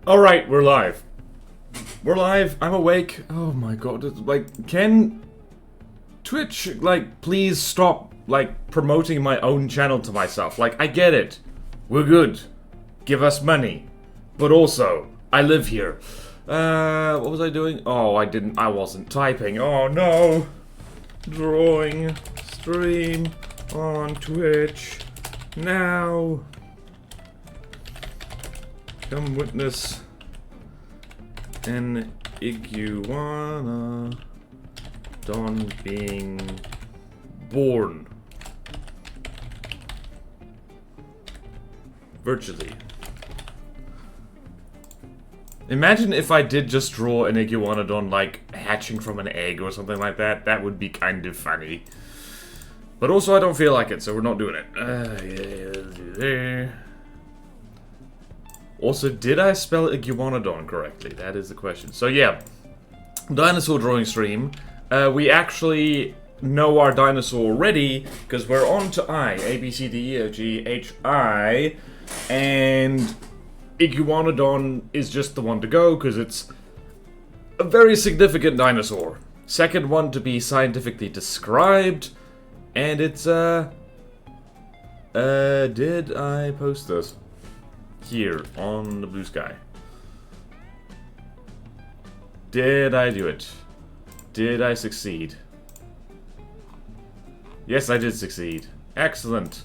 Alright, we're live. We're live, I'm awake. Oh my god, like, can Twitch, like, please stop, like, promoting my own channel to myself? Like, I get it. We're good. Give us money. But also, I live here. What was I doing? Oh, I wasn't typing. Oh no. Drawing. Stream. On Twitch. Now. Come witness an Iguanodon being born. Virtually. Imagine if I did just draw an Iguanodon, like, hatching from an egg or something like that. That would be kind of funny. But also, I don't feel like it, so we're not doing it. Also, did I spell Iguanodon correctly? That is the question. So yeah, dinosaur drawing stream. We actually know our dinosaur already, because we're on to I. A, B, C, D, E, F, G, H, I. And Iguanodon is just the one to go, because it's a very significant dinosaur. Second one to be scientifically described. And it's, did I post this? Here, on the blue sky. Did I do it? Did I succeed? Yes, I did succeed. Excellent.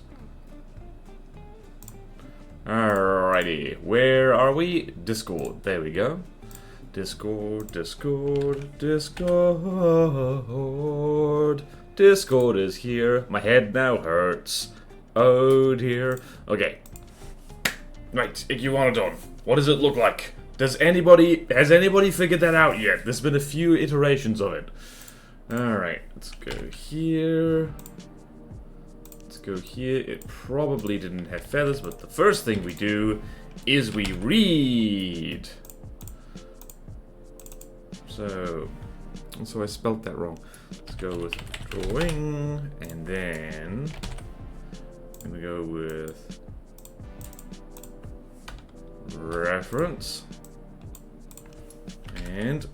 Alrighty, where are we? Discord, there we go. Discord, Discord, Discord. Discord is here. My head now hurts. Oh dear. Okay. Right, Iguanodon. What does it look like? Has anybody figured that out yet? There's been a few iterations of it. Alright, let's go here. Let's go here. It probably didn't have feathers, but the first thing we do is we read. So I spelled that wrong. Let's go with drawing, and then I'm gonna go with reference and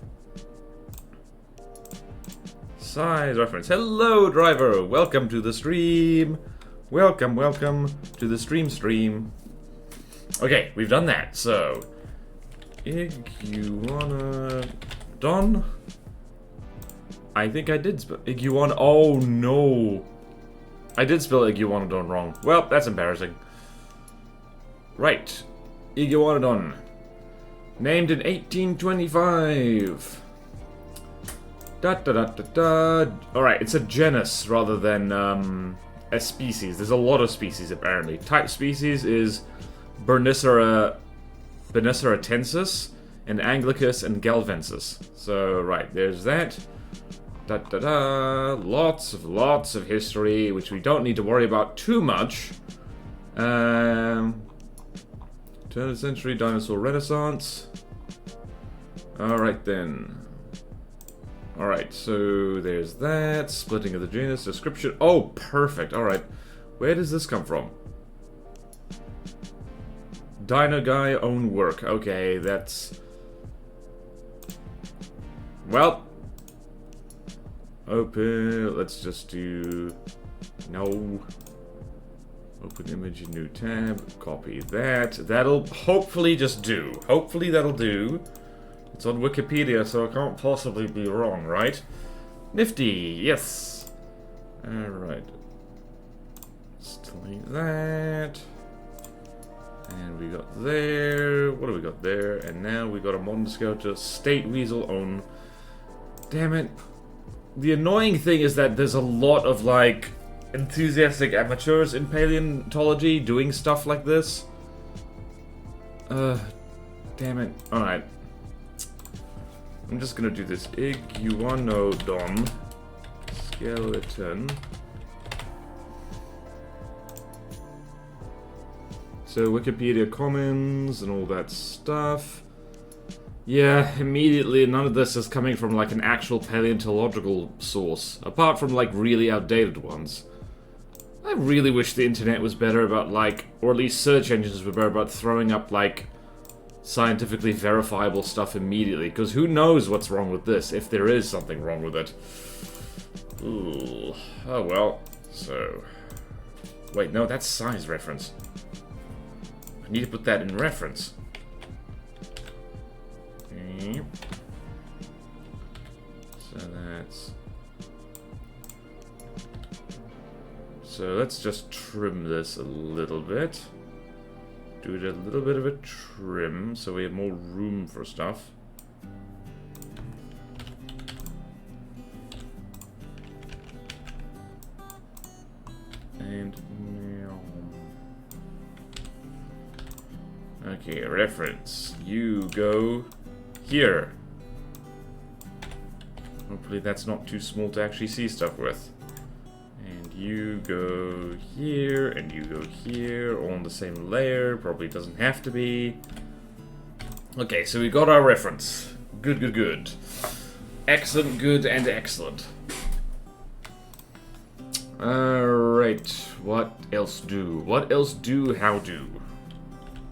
size reference. Hello, driver. Welcome to the stream. Welcome to the stream. Okay, we've done that. So, Iguanodon. I think I did spell Iguana. Oh no, I did spell Iguanodon wrong. Well, that's embarrassing. Right. Iguanodon, named in 1825. Alright, it's a genus rather than a species. There's a lot of species apparently. Type species is Bernisseratensis and Anglicus and Galvensis. So, right, there's that. Lots of history, which we don't need to worry about too much. Turn of the century, dinosaur renaissance. Alright then. Alright, so there's that. Splitting of the genus, description. Oh, perfect. Alright. Where does this come from? Dino guy, own work. Okay, that's... Well. Open. Let's just do... No. Open image, new tab, copy that. That'll hopefully just do. Hopefully that'll do. It's on Wikipedia, so it can't possibly be wrong, right? Nifty, yes. Alright. Let's delete that. And we got there. What do we got there? And now we got a modern sculpture, state weasel own. Damn it. The annoying thing is that there's a lot of, like, enthusiastic amateurs in paleontology doing stuff like this. Damn it. Alright. I'm just gonna do this. Iguanodon skeleton. So Wikipedia Commons and all that stuff. Yeah, immediately none of this is coming from like an actual paleontological source, apart from like really outdated ones. I really wish the internet was better about, like, or at least search engines were better about throwing up, like, scientifically verifiable stuff immediately, because who knows what's wrong with this, if there is something wrong with it. Ooh. Oh well, so... Wait, no, that's size reference. I need to put that in reference. Yep. So that's... So let's just trim this a little bit. Do it a little bit of a trim, so we have more room for stuff. And... Okay, reference. You go here. Hopefully that's not too small to actually see stuff with. And you go here, and you go here, all on the same layer. Probably doesn't have to be. Okay, so we got our reference. Good, good, good. Excellent, good, and excellent. Alright, what else do? What else do, how do?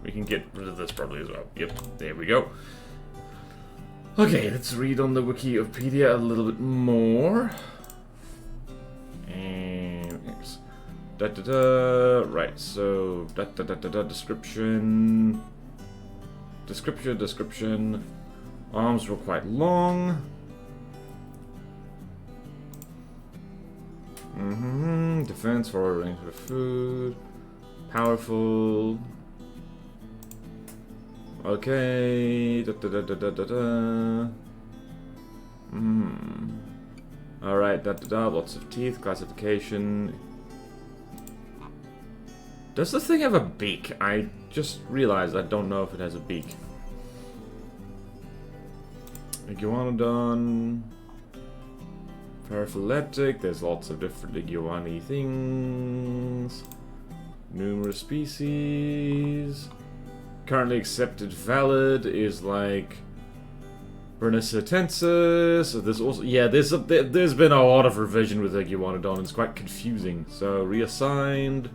We can get rid of this probably as well. Yep, there we go. Okay, let's read on the Wikipedia a little bit more. And yes. Right, so description. Description. Arms were quite long. Defense for a range of food. Powerful. Okay. Alright, lots of teeth, classification. Does this thing have a beak? I just realized I don't know if it has a beak. Iguanodon. Paraphyletic, there's lots of different iguana things. Numerous species. Currently accepted valid is like Bernicitensis. There's also there's been a lot of revision with Iguanodon. It's quite confusing. So reassigned,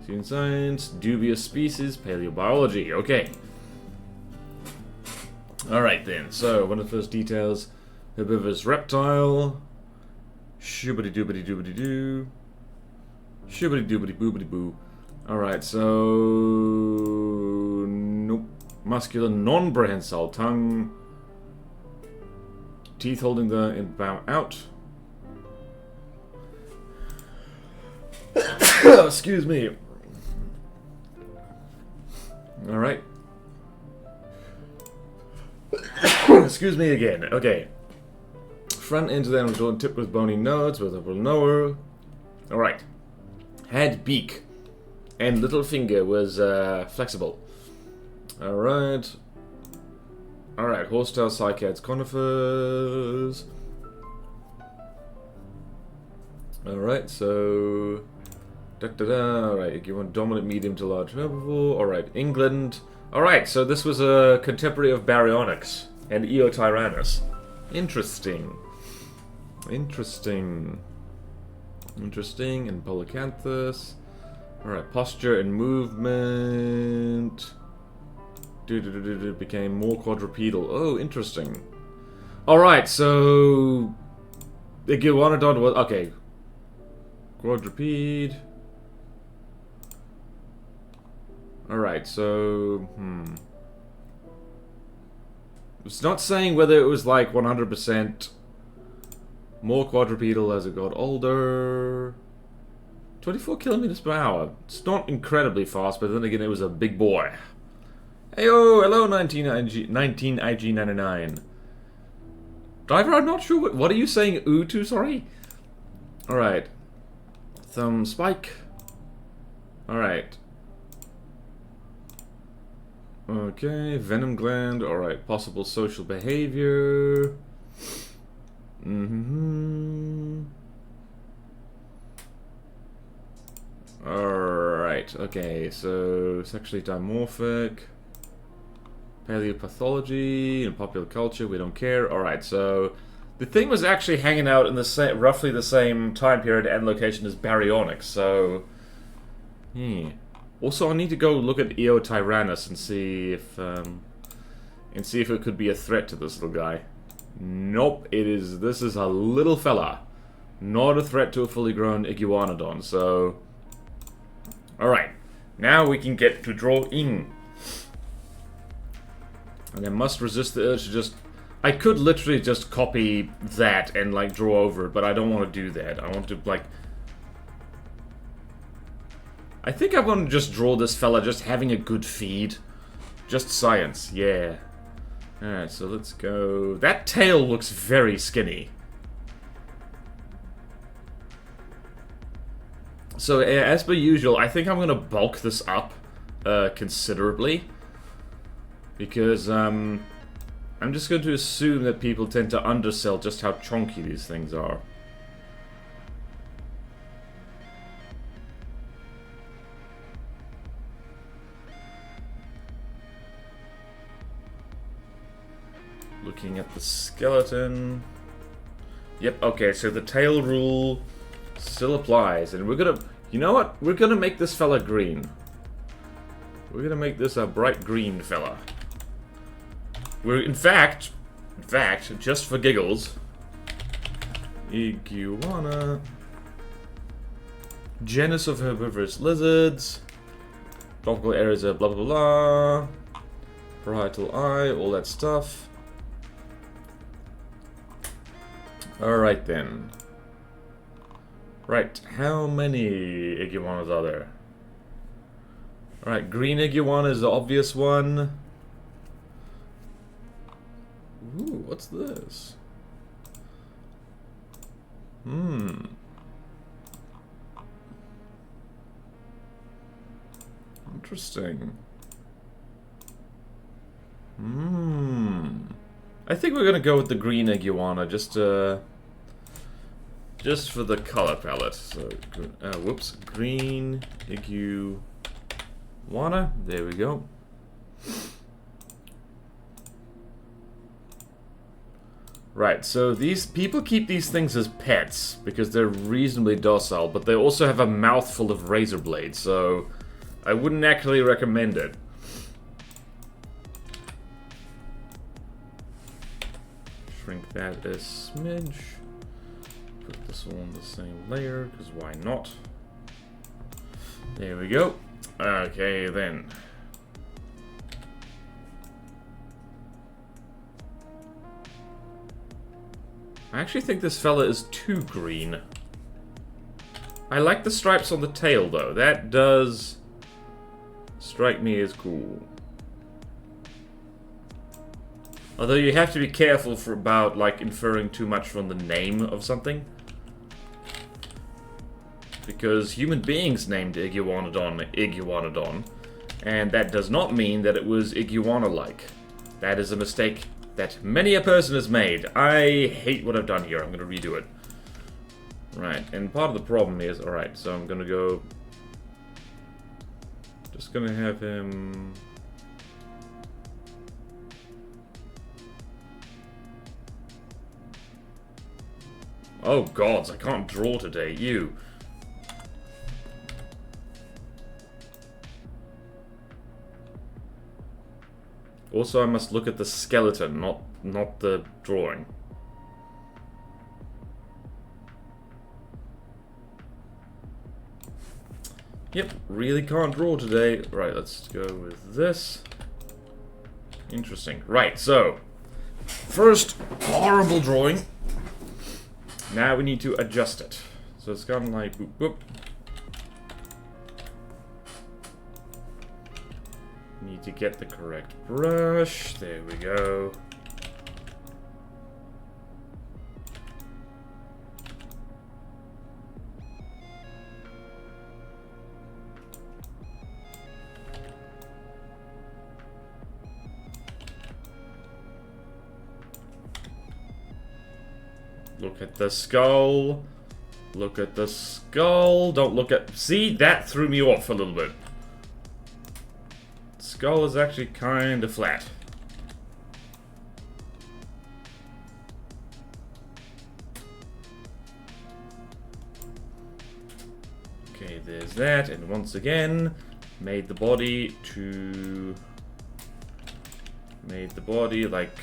student science, dubious species, paleobiology. Okay. All right then. So one of those details: herbivorous reptile. Shoobity doobity doobity doo. Shoobity doobity boobity boo. Alright, so... Nope. Muscular, non-prehensile tongue. Teeth holding the inbound out. Excuse me. Alright. Excuse me again. Okay. Front end of the Amazon tip with bony nodes with a knower. Alright. Had beak. And little finger was flexible. Alright. Alright, horsetail, cycads, conifers. Alright, so... Alright, you want dominant, medium to large herbivore. Alright, England. Alright, so this was a contemporary of Baryonyx and Eotyrannus. Interesting. Interesting, and Polycanthus. Alright, posture and movement. Became more quadrupedal. Oh, interesting. Alright, so... The Iguanodon was... Okay. Quadruped. Alright, so... It's not saying whether it was like 100% more quadrupedal as it got older. 24 kilometers per hour. It's not incredibly fast, but then again, it was a big boy. Heyo, hello 19 IG99. Driver, I'm not sure what are you saying ooh to, sorry? Alright. Thumb spike. Alright. Okay, venom gland. Alright, possible social behavior. Alright, okay, so sexually dimorphic, paleopathology, and popular culture, we don't care. Alright, so the thing was actually hanging out in the roughly the same time period and location as Baryonyx, so... Also, I need to go look at Eotyrannus and see if... and see if it could be a threat to this little guy. Nope, it is. This is a little fella. Not a threat to a fully grown Iguanodon, so... Alright, now we can get to drawing. And I must resist the urge to just... I could literally just copy that and, like, draw over it, but I don't want to do that. I want to, like... I think I want to just draw this fella just having a good feed. Just science, yeah. Alright, so let's go... That tail looks very skinny. So, as per usual, I think I'm going to bulk this up considerably. Because, I'm just going to assume that people tend to undersell just how chunky these things are. Looking at the skeleton. Yep, okay, so the tail rule still applies. And we're gonna... You know what? We're gonna make this fella green. We're gonna make this a bright green fella. We're, in fact, just for giggles, Iguana, genus of herbivorous lizards, tropical areas of blah blah blah, parietal eye, all that stuff. Alright then. Right, how many iguanas are there? Alright, green iguana is the obvious one. Ooh, what's this? Interesting. I think we're gonna go with the green iguana, just for the color palette. So, whoops, green iguana. There we go. Right, so these people keep these things as pets because they're reasonably docile, but they also have a mouthful of razor blades, so I wouldn't actually recommend it. Shrink that a smidge. Put this all on the same layer, because why not? There we go. Okay, then. I actually think this fella is too green. I like the stripes on the tail, though. That does strike me as cool. Although you have to be careful about, like, inferring too much from the name of something. Because human beings named Iguanodon, and that does not mean that it was iguana-like. That is a mistake that many a person has made. I hate what I've done here. I'm going to redo it. Right, and part of the problem is... Alright, so I'm going to go... Just going to have him... Oh gods, I can't draw today. Ew. Also, I must look at the skeleton, not the drawing. Yep, really can't draw today. Right, let's go with this. Interesting. Right, so first horrible drawing. Now we need to adjust it. So it's kind of like boop boop. Need to get the correct brush. There we go. Look at the skull. Look at the skull. Don't look at... See, that threw me off a little bit. Skull is actually kind of flat. Okay, there's that, and once again, made the body to Made the body like...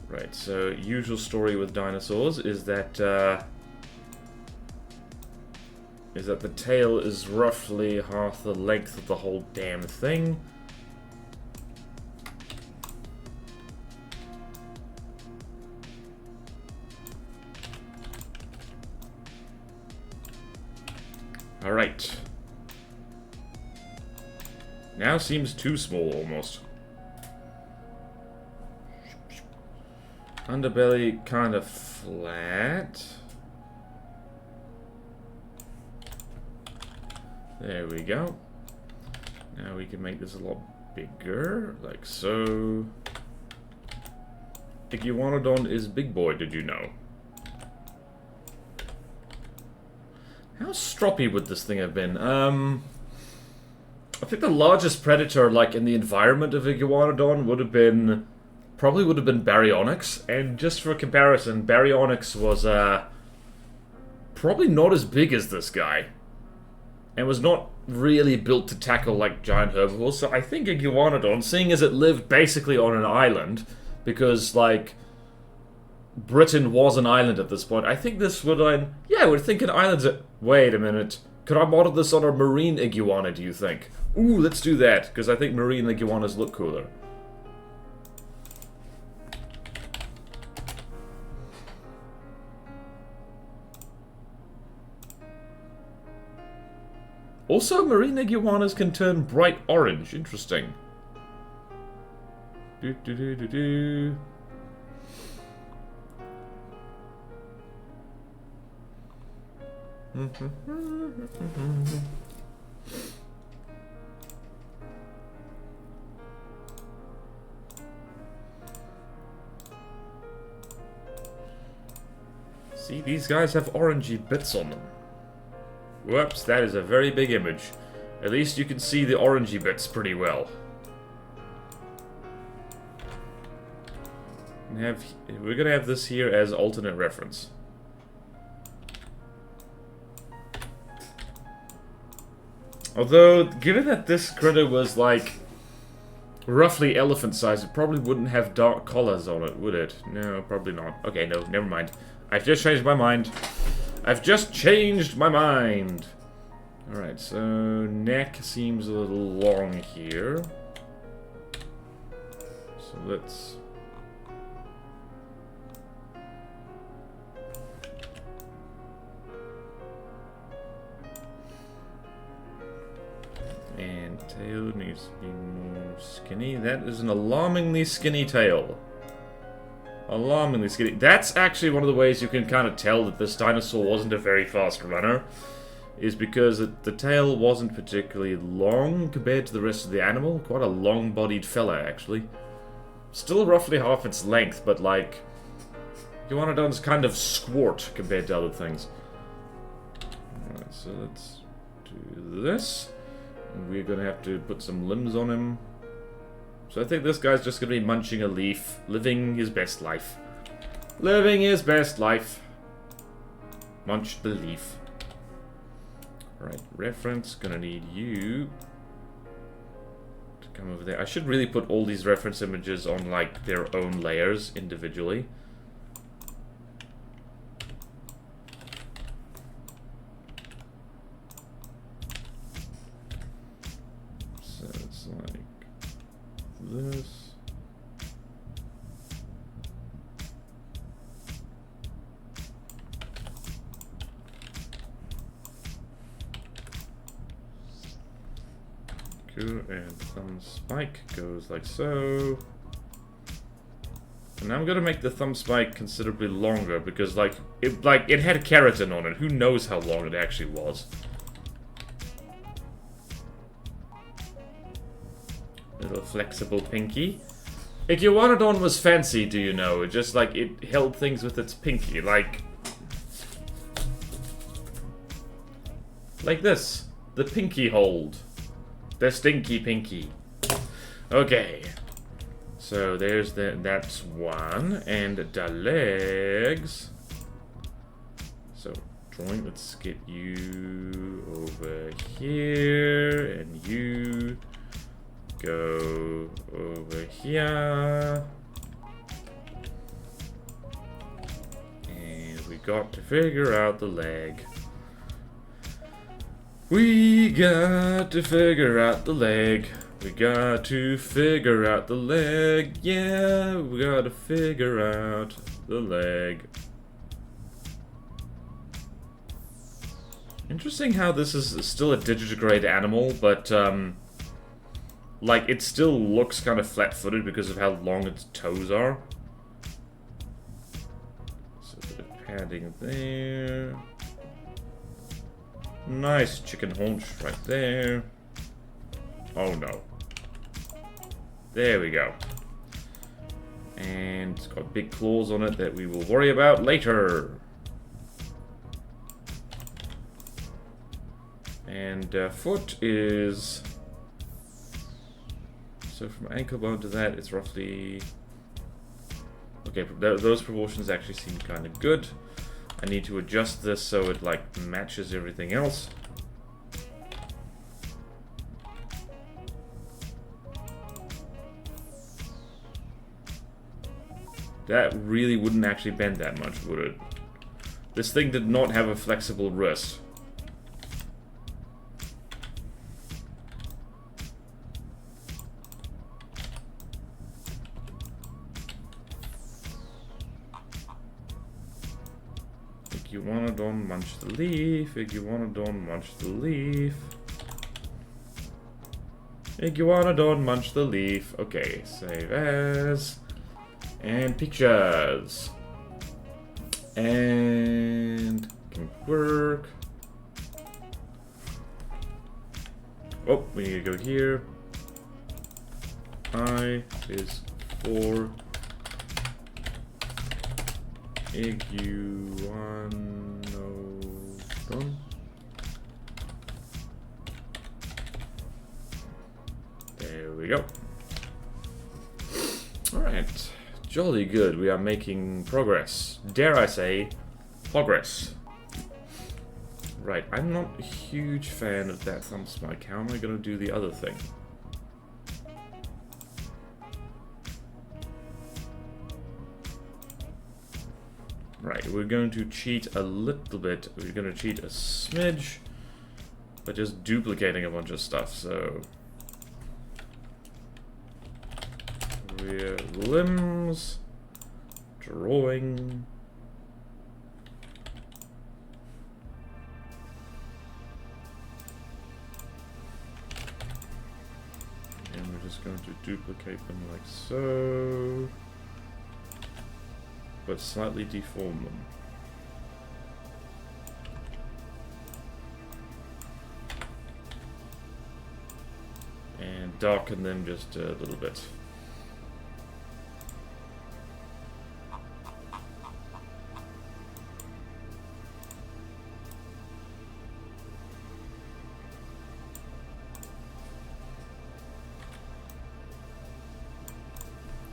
Right, so usual story with dinosaurs is that the tail is roughly half the length of the whole damn thing. Alright. Now seems too small, almost. Underbelly kind of flat. There we go. Now we can make this a lot bigger, like so. Iguanodon is big boy, did you know? How stroppy would this thing have been? I think the largest predator, like, in the environment of Iguanodon would have been... Probably would have been Baryonyx. And just for comparison, Baryonyx was, probably not as big as this guy. And was not really built to tackle, like, giant herbivores. So I think Iguanodon, seeing as it lived basically on an island, because, like... Britain was an island at this point. I think this would... yeah, I would think an island's... Wait a minute. Could I model this on a marine iguana, do you think? Ooh, let's do that, because I think marine iguanas look cooler. Also, marine iguanas can turn bright orange. Interesting. Do-do-do-do-do. See, these guys have orangey bits on them. Whoops, that is a very big image. At least you can see the orangey bits pretty well. We're gonna have this here as alternate reference. Although, given that this critter was, like, roughly elephant size, it probably wouldn't have dark collars on it, would it? No, probably not. Okay, no, never mind. I've just changed my mind. I've just changed my mind! Alright, so neck seems a little long here. So let's... And tail needs to be more skinny. That is an alarmingly skinny tail. Alarmingly skinny. That's actually one of the ways you can kind of tell that this dinosaur wasn't a very fast runner. Is because the tail wasn't particularly long compared to the rest of the animal. Quite a long-bodied fella, actually. Still roughly half its length, but like... Iguanodon's kind of squart compared to other things. Alright, so let's do this. We're gonna have to put some limbs on him. So I think this guy's just gonna be munching a leaf, living his best life. Living his best life. Munch the leaf. Right, reference, gonna need you to come over there. I should really put all these reference images on, like, their own layers individually. This. Cool, and thumb spike goes like so. And I'm gonna make the thumb spike considerably longer because it had keratin on it. Who knows how long it actually was. Little flexible pinky. Iguanodon was fancy, do you know? It just, like, it held things with its pinky, like this. The pinky hold. The stinky pinky. Okay. So there's that's one. And the legs. So, joint, let's get you over here. And you... go over here. And we got to figure out the leg. We got to figure out the leg. We got to figure out the leg. Yeah, we got to figure out the leg. Interesting how this is still a digitigrade animal, but like it still looks kind of flat-footed because of how long its toes are. So a bit of padding there. Nice chicken haunch right there. Oh no. There we go. And it's got big claws on it that we will worry about later. And foot is... So from ankle bone to that, it's roughly... Okay, those proportions actually seem kind of good. I need to adjust this so it like matches everything else. That really wouldn't actually bend that much, would it? This thing did not have a flexible wrist. Iguanodon, munch the leaf. Iguanodon, munch the leaf. Iguanodon, munch the leaf. Okay, save as. And pictures. And can work. Oh, we need to go here. I is for Iguanodon. There we go. Alright. Jolly good. We are making progress. Dare I say, progress. Right, I'm not a huge fan of that thumb spike. How am I going to do the other thing? Right, we're going to cheat a little bit. We're going to cheat a smidge by just duplicating a bunch of stuff, so... Rear limbs, drawing, and we're just going to duplicate them like so, but slightly deform them. And darken them just a little bit.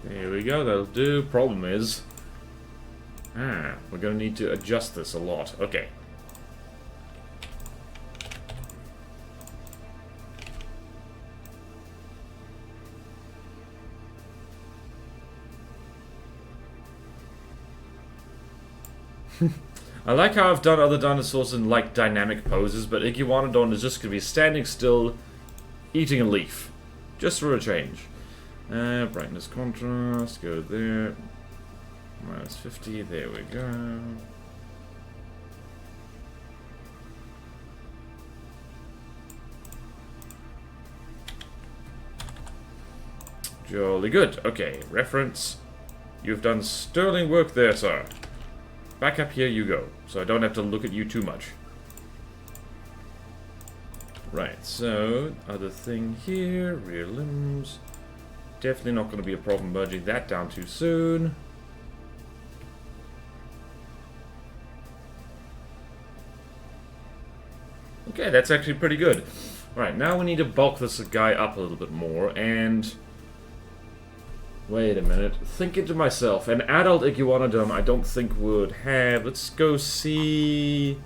There we go, that'll do. Problem is... we're gonna need to adjust this a lot. Okay. I like how I've done other dinosaurs in, like, dynamic poses, but Iguanodon is just gonna be standing still, eating a leaf. Just for a change. Brightness contrast, go there. Minus 50, there we go. Jolly good. Okay, reference. You've done sterling work there, sir. Back up here you go, so I don't have to look at you too much. Right, so, other thing here, rear limbs. Definitely not going to be a problem merging that down too soon. Okay, that's actually pretty good. Alright, now we need to bulk this guy up a little bit more, and... Wait a minute. Thinking to myself, an adult Iguanodon I don't think would have... Let's go see...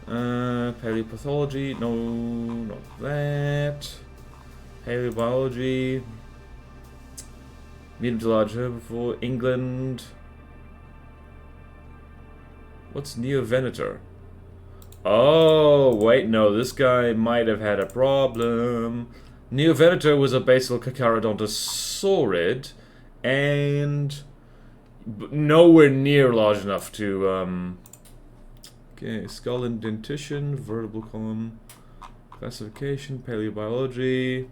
Paleopathology. No, not that. Paleobiology. Medium to large herbivore. England. What's Neovenator? Oh, wait, no, this guy might have had a problem. Neovenator was a basal Carcharodontosaurid, and nowhere near large enough to, Okay, skull indentition, vertebral column, classification, paleobiology.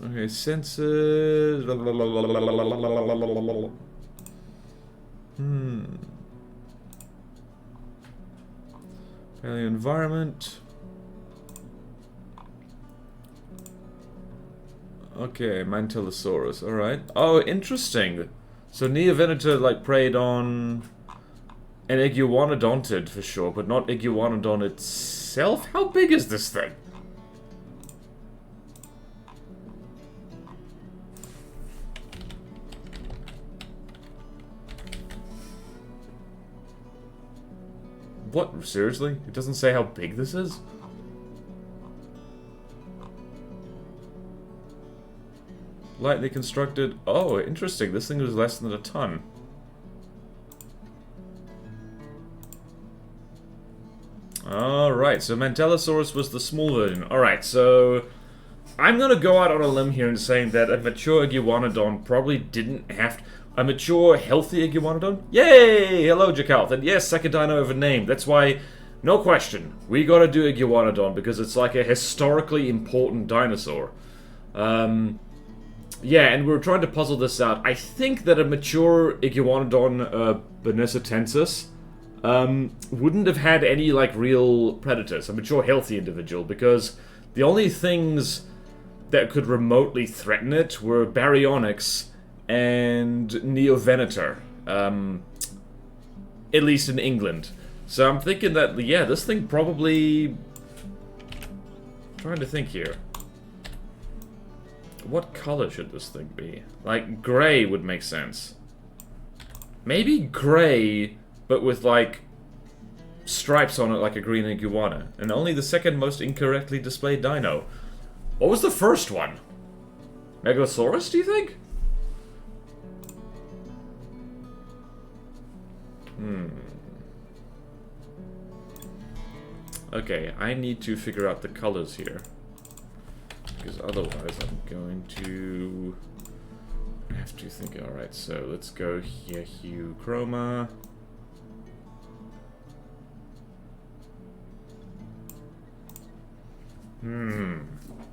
Okay, senses. Paleo environment. Okay, Mantellosaurus. Alright. Oh, interesting. So Neovenator, like, preyed on an Iguanodontid for sure, but not Iguanodon itself? How big is this thing? What? Seriously? It doesn't say how big this is? Lightly constructed. Oh, interesting. This thing was less than a ton. Alright, so Mantellosaurus was the small version. Alright, so I'm gonna go out on a limb here and saying that a mature Iguanodon probably didn't have to... A mature, healthy Iguanodon? Yay! Hello, Jakalth. And yes, second dino over name. That's why, no question, we gotta do Iguanodon because it's like a historically important dinosaur. Yeah, and we're trying to puzzle this out. I think that a mature Iguanodon benisitensis wouldn't have had any, like, real predators. A mature, healthy individual, because the only things that could remotely threaten it were baryonyx and Neovenator, at least in England. So I'm thinking that, yeah, this thing probably... trying to think here. What color should this thing be? Like, gray would make sense. Maybe gray, but with, like, stripes on it like a green iguana. And only the second most incorrectly displayed dino. What was the first one? Megalosaurus, do you think? Okay, I need to figure out the colors here. Because otherwise I'm going to have to think. Alright, so let's go here, hue, chroma.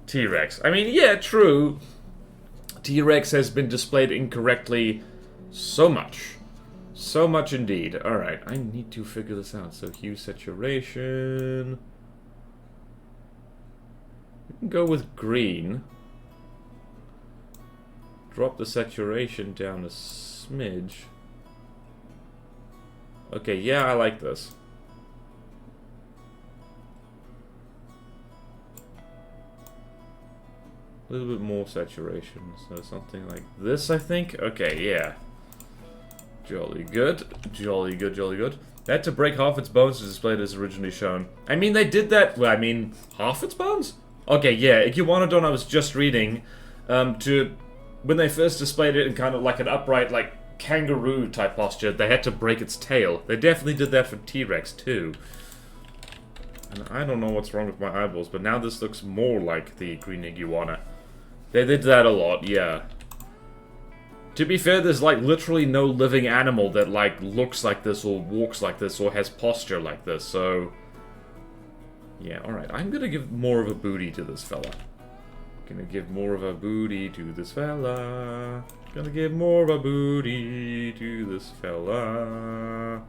T-Rex. I mean, yeah, true. T-Rex has been displayed incorrectly so much. So much indeed. Alright, I need to figure this out. So hue saturation. We can go with green. Drop the saturation down a smidge. Okay, yeah, I like this. A little bit more saturation, so something like this, I think? Okay, yeah. Jolly good. Jolly good, jolly good. They had to break half its bones to display it as originally shown. I mean, they did that... Well, I mean, half its bones? Okay, yeah, Iguanodon I was just reading, when they first displayed it in kind of like an upright, like, kangaroo-type posture, they had to break its tail. They definitely did that for T-Rex, too. And I don't know what's wrong with my eyeballs, but now this looks more like the green iguana. They did that a lot, yeah. To be fair, there's, like, literally no living animal that, like, looks like this, or walks like this, or has posture like this, so... Yeah, alright, I'm gonna give more of a booty to this fella. Gonna give more of a booty to this fella. Gonna give more of a booty to this fella.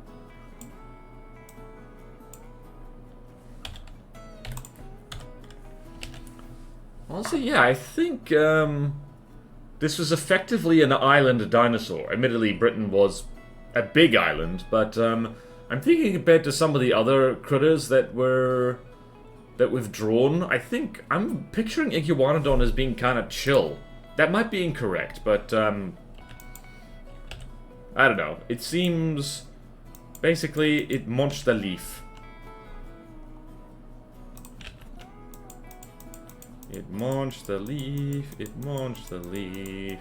Honestly, yeah, I think, this was effectively an island dinosaur. Admittedly, Britain was a big island, but, I'm thinking compared to some of the other critters that we've drawn, I think I'm picturing Iguanodon as being kind of chill. That might be incorrect, but, I don't know. It seems, basically, it munched the leaf. It munched the leaf. It munched the leaf.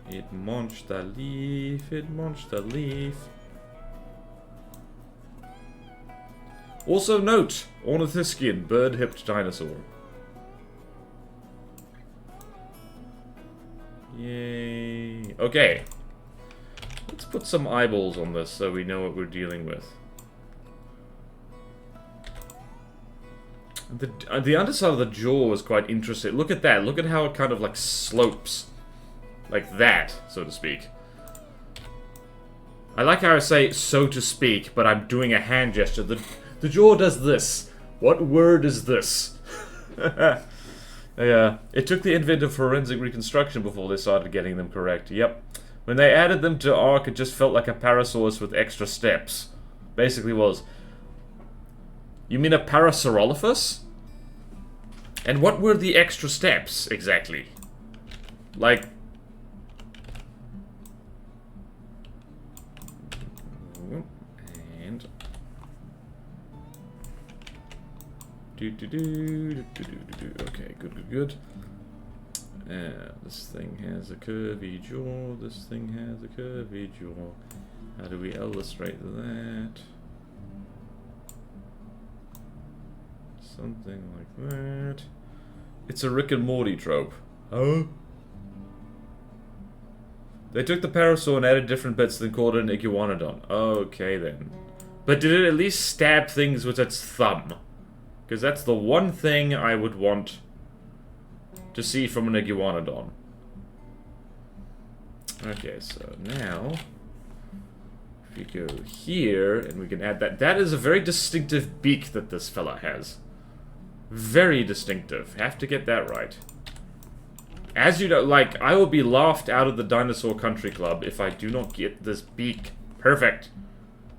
It munched the leaf. It munched the leaf. Also note, ornithischian, bird-hipped dinosaur. Yay. Okay. Let's put some eyeballs on this so we know what we're dealing with. The underside of the jaw is quite interesting. Look at that. Look at how it kind of like slopes. Like that, so to speak. I like how I say so to speak, but I'm doing a hand gesture. The jaw does this. What word is this? Yeah. It took the inventor of forensic reconstruction before they started getting them correct. Yep. When they added them to Ark, it just felt like a parasaurus with extra steps. Basically was... You mean a Parasaurolophus? And what were the extra steps, exactly? Like... And... Okay, good. This thing has a curvy jaw. This thing has a curvy jaw. How do we illustrate that? Something like that. It's a Rick and Morty trope. Oh? They took the parasaur and added different bits, then called it an Iguanodon. Okay then. But did it at least stab things with its thumb? Because that's the one thing I would want to see from an Iguanodon. Okay, so now... If we go here, and we can add that... That is a very distinctive beak that this fella has. Very distinctive. Have to get that right. As you know, like, I will be laughed out of the Dinosaur Country Club if I do not get this beak perfect.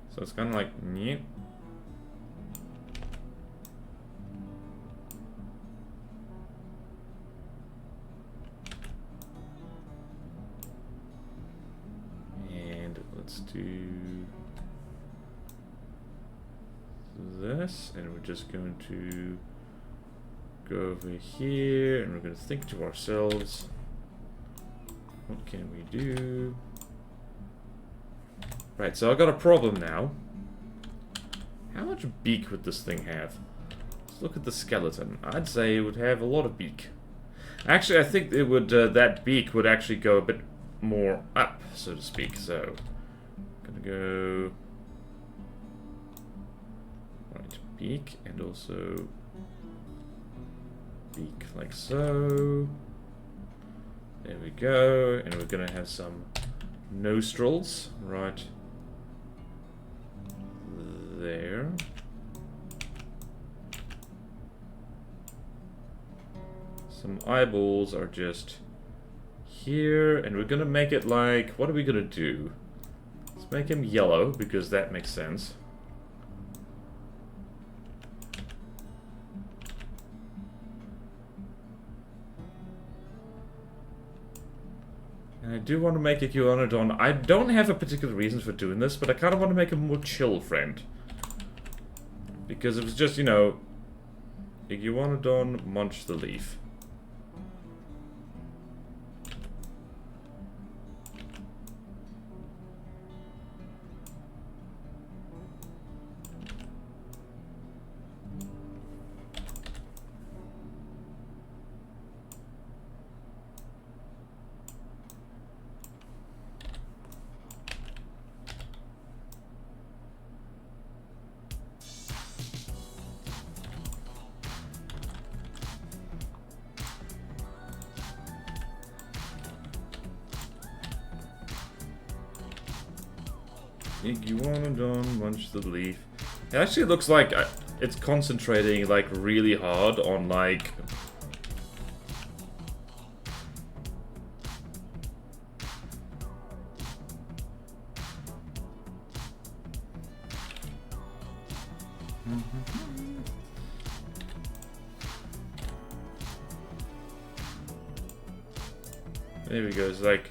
So it's kind of like, yeah. And let's do this, and we're just going to go over here, and we're going to think to ourselves, what can we do? Right, so I've got a problem now. How much beak would this thing have? Let's look at the skeleton. I'd say it would have a lot of beak. Actually, I think it would. That beak would actually go a bit more up, so to speak. So, gonna go right beak, and also beak like so. There we go, and we're gonna have some nostrils right there. Some eyeballs are just here, and we're gonna make it like, what are we gonna do? Let's make him yellow, because that makes sense. And I do want to make a Iguanodon. I don't have a particular reason for doing this, but I kind of want to make a more chill friend. Because it was just, you know, Iguanodon munch the leaf. Iguanodon munch the leaf. It actually looks like it's concentrating like really hard on like there we go. It's like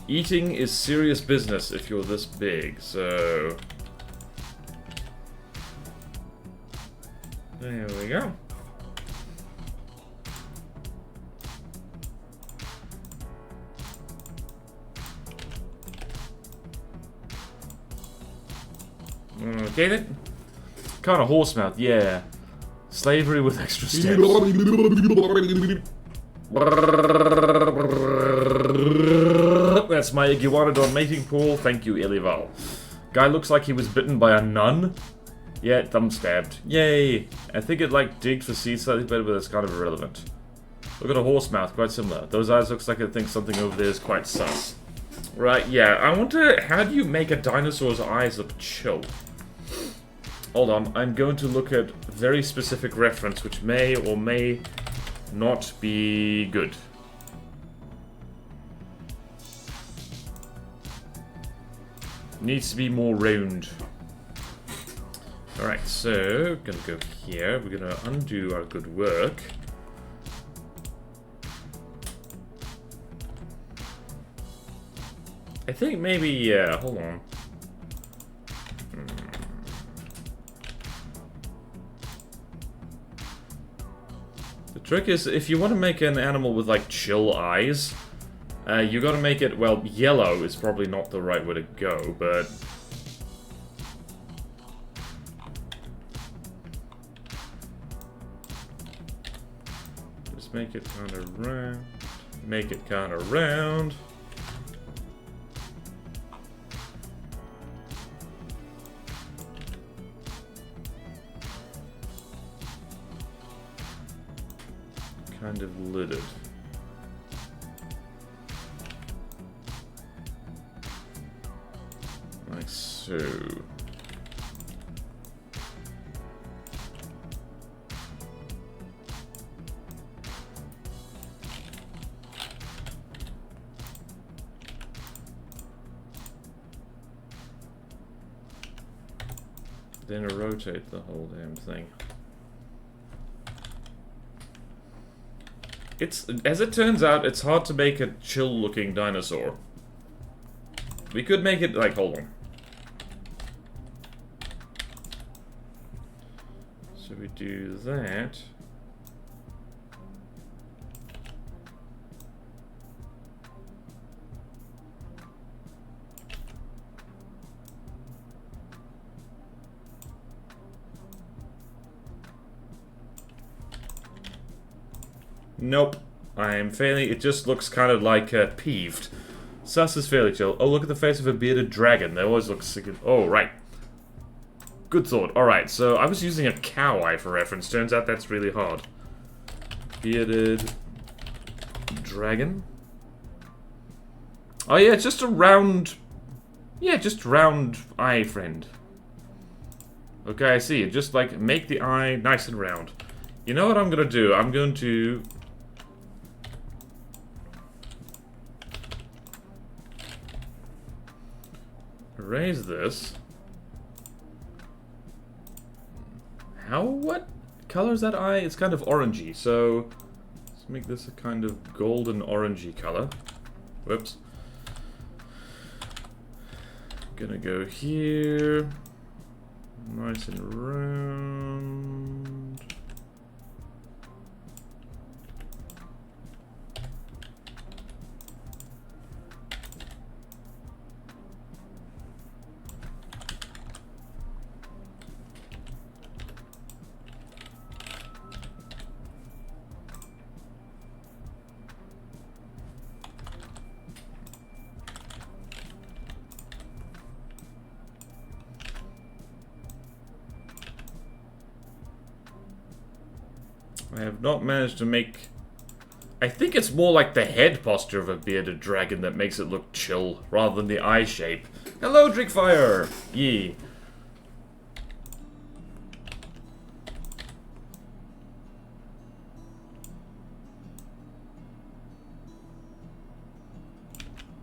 eating is serious business if you're this big, so... There we we go. Okay then. Kind of horse mouth, yeah. Slavery with extra steps. That's my Iguanodon mating pool. Thank you, Ilival. Guy looks like he was bitten by a nun. Yeah, thumb stabbed. Yay! I think it like digged for seeds slightly better, but it's kind of irrelevant. Look at a horse mouth, quite similar. Those eyes looks like it thinks something over there is quite sus. Right, yeah. I wonder, how do you make a dinosaur's eyes look chill? Hold on, I'm going to look at very specific reference, which may or may not be good. Needs to be more round. Alright, so, gonna go here. We're gonna undo our good work. I think maybe, yeah, hold on. The trick is, if you want to make an animal with, like, chill eyes, you gotta make it, well, yellow is probably not the right way to go, but... just make it kind of round. Make it kind of round. Kind of lidded. Like so. Then rotate the whole damn thing. It's, as it turns out, it's hard to make a chill-looking dinosaur. We could make it, like, hold on. So we do that. Nope. I am failing. It just looks kind of like peeved. Sus is fairly chill. Oh, look at the face of a bearded dragon. They always look sick. Oh, right. Good thought. Alright, so I was using a cow eye for reference. Turns out that's really hard. Bearded dragon. Oh, yeah, just a round... yeah, just round eye, friend. Okay, I see. Just, like, make the eye nice and round. You know what I'm gonna do? I'm going to... erase this. How? What color is that eye? It's kind of orangey, so let's make this a kind of golden orangey color. Whoops. Gonna go here. Nice and round. I have not managed to make... I think it's more like the head posture of a bearded dragon that makes it look chill, rather than the eye shape. Hello, Drinkfire! Yee.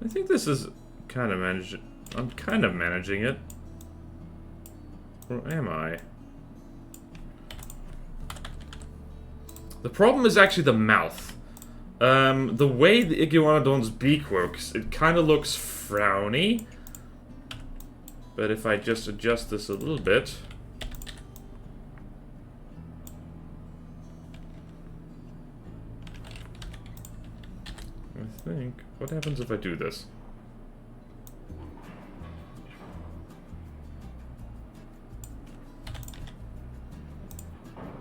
I think this is kind of managed... I'm kind of managing it. Or am I? The problem is actually the mouth. The way the Iguanodon's beak works, it kind of looks frowny. But if I just adjust this a little bit... think. What happens if I do this?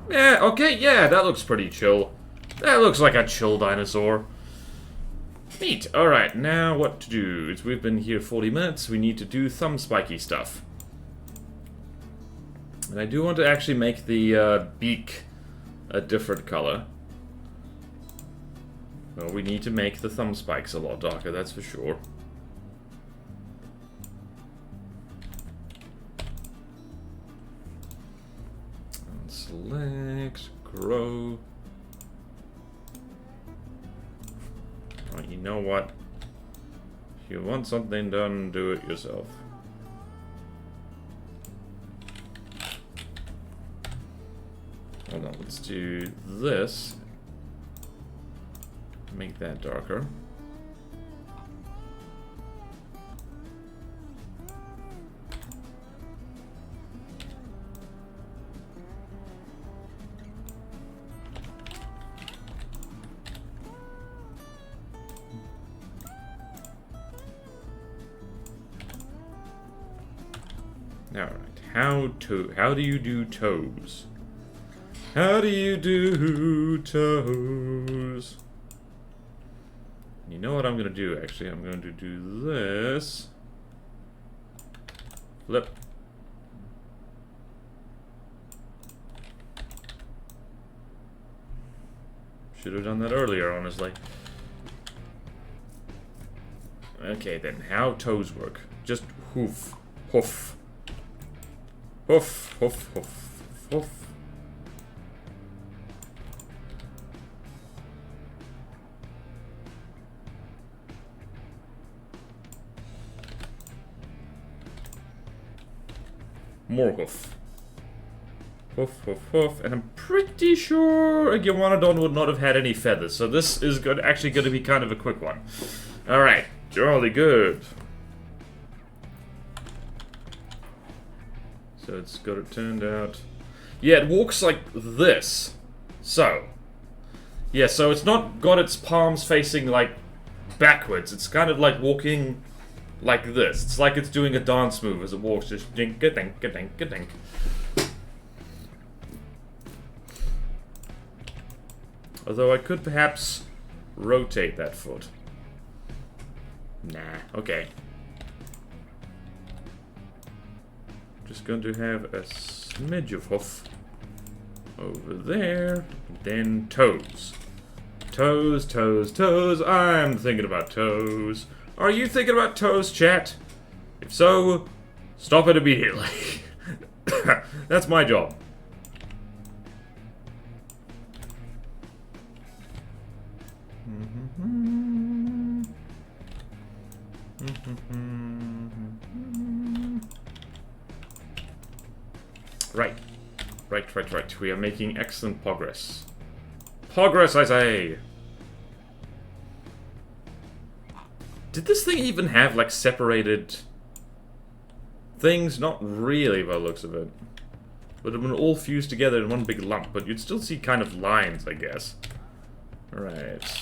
Yeah, okay, yeah, that looks pretty chill. That looks like a chill dinosaur. Neat. Alright, now what to do? Is we've been here 40 minutes, we need to do thumb spiky stuff. And I do want to actually make the beak a different color. Well, we need to make the thumb spikes a lot darker, that's for sure. And select, grow. Right, you know what? If you want something done, do it yourself. Hold on, let's do this. Make that darker. Alright, how do you do toes? How do you do toes? You know what I'm gonna do, actually? I'm going to do this. Flip. Should have done that earlier, honestly. Okay, then. How toes work? Just hoof. Hoof. Hoof, hoof, hoof, hoof. More hoof. Hoof, hoof, hoof. And I'm pretty sure a Iguanodon would not have had any feathers, so this is actually going to be kind of a quick one. Alright, jolly good. So it's got it turned out. Yeah, it walks like this. So. Yeah, so it's not got its palms facing like backwards. It's kind of like walking like this. It's like it's doing a dance move as it walks, just dink-a-dink-a-dink-a-dink. Although I could perhaps rotate that foot. Nah, okay. Just going to have a smidge of hoof over there, then toes. Toes, toes, toes. I'm thinking about toes. Are you thinking about toes, chat? If so, stop it immediately. That's my job. Right. Right. We are making excellent progress. Progress, I say! Did this thing even have, like, separated things? Not really, by the looks of it. Would have been all fused together in one big lump, but you'd still see kind of lines, I guess. Alright.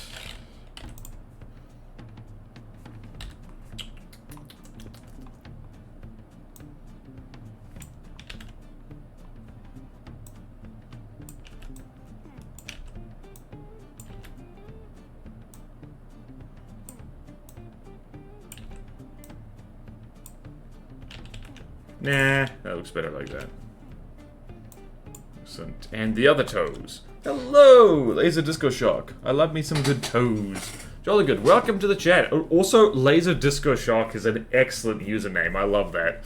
Nah, that looks better like that. Excellent. And the other toes. Hello, Laser Disco Shark. I love me some good toes. Jolly good. Welcome to the chat. Also, Laser Disco Shark is an excellent username. I love that.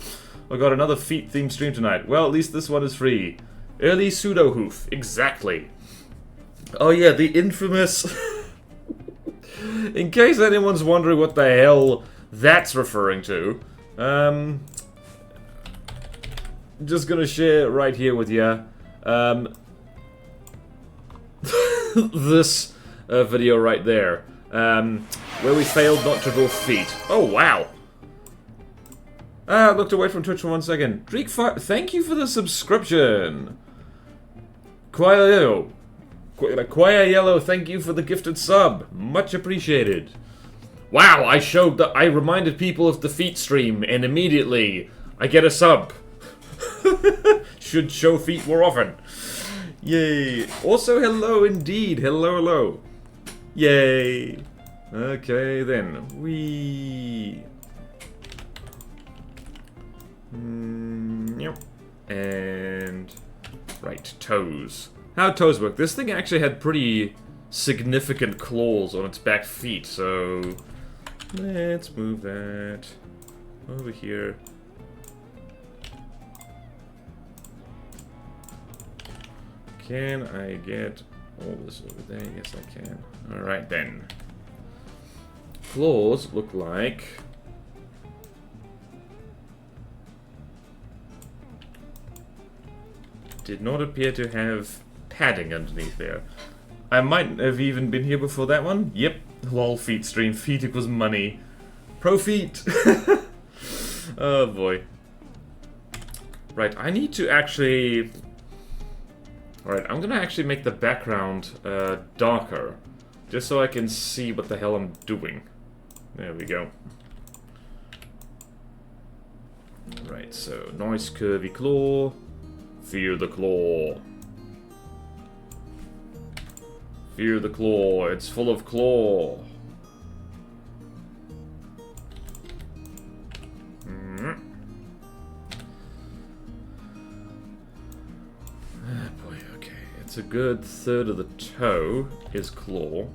I got another feet themed stream tonight. Well, at least this one is free. Early pseudo hoof. Exactly. Oh yeah, the infamous. In case anyone's wondering what the hell that's referring to, just gonna share right here with you this video right there, where we failed not to draw feet. Oh wow! I looked away from Twitch for 1 second. Dreekfire, thank you for the subscription. Quaya Yellow, thank you for the gifted sub. Much appreciated. Wow, I reminded people of the feet stream, and immediately I get a sub. Should show feet more often. Yay. Also, hello indeed. Hello, hello. Yay. Okay, then. Yep. And... right, toes. How toes work? This thing actually had pretty significant claws on its back feet, so... let's move that over here. Can I get all this over there? Yes, I can. Alright then. Claws look like... did not appear to have padding underneath there. I might have even been here before that one. Yep. Lol, feet stream. Feet equals money. Pro feet. Oh boy. Right, I need to actually... alright, I'm gonna actually make the background darker. Just so I can see what the hell I'm doing. There we go. Right, so nice curvy claw. Fear the claw. Fear the claw. It's full of claw. Ah, boy, okay. It's a good third of the toe is claw.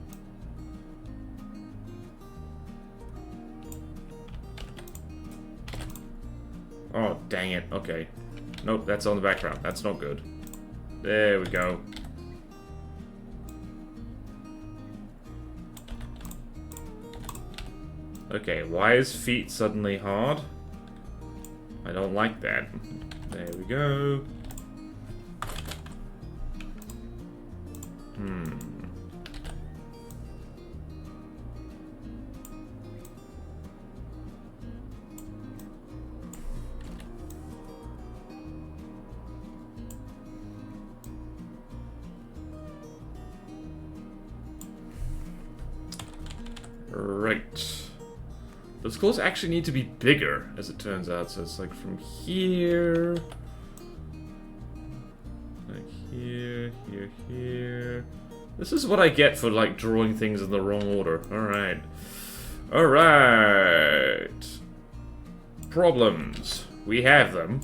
Oh, dang it. Okay. Nope, that's on the background. That's not good. There we go. Okay, why is feet suddenly hard? I don't like that. There we go. Right. Those claws actually need to be bigger, as it turns out. So it's like from here... like here, here, here... This is what I get for, like, drawing things in the wrong order. Alright. Alright. Problems. We have them.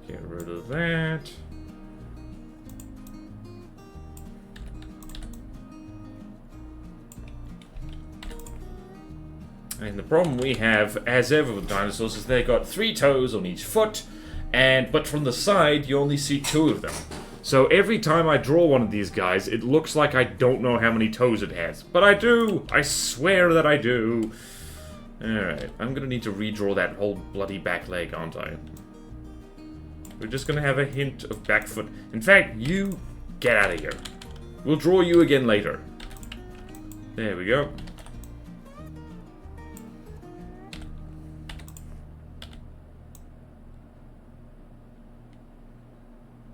Get rid of that. And the problem we have, as ever with dinosaurs, is they've got 3 toes on each foot, but from the side, you only see 2 of them. So every time I draw one of these guys, it looks like I don't know how many toes it has. But I do! I swear that I do! Alright, I'm gonna need to redraw that whole bloody back leg, aren't I? We're just gonna have a hint of back foot. In fact, you get out of here. We'll draw you again later. There we go.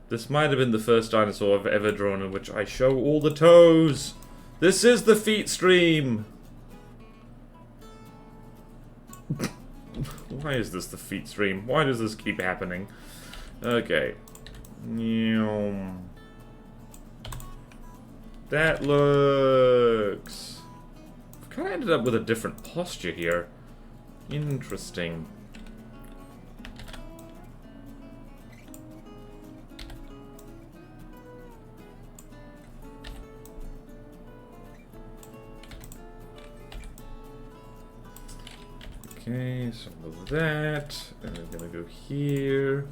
This might have been the first dinosaur I've ever drawn in which I show all the toes. This is the feet stream. Why is this the feet stream? Why does this keep happening? Okay. That looks... I've kind of ended up with a different posture here. Interesting. Okay, so of that, and we're gonna go here.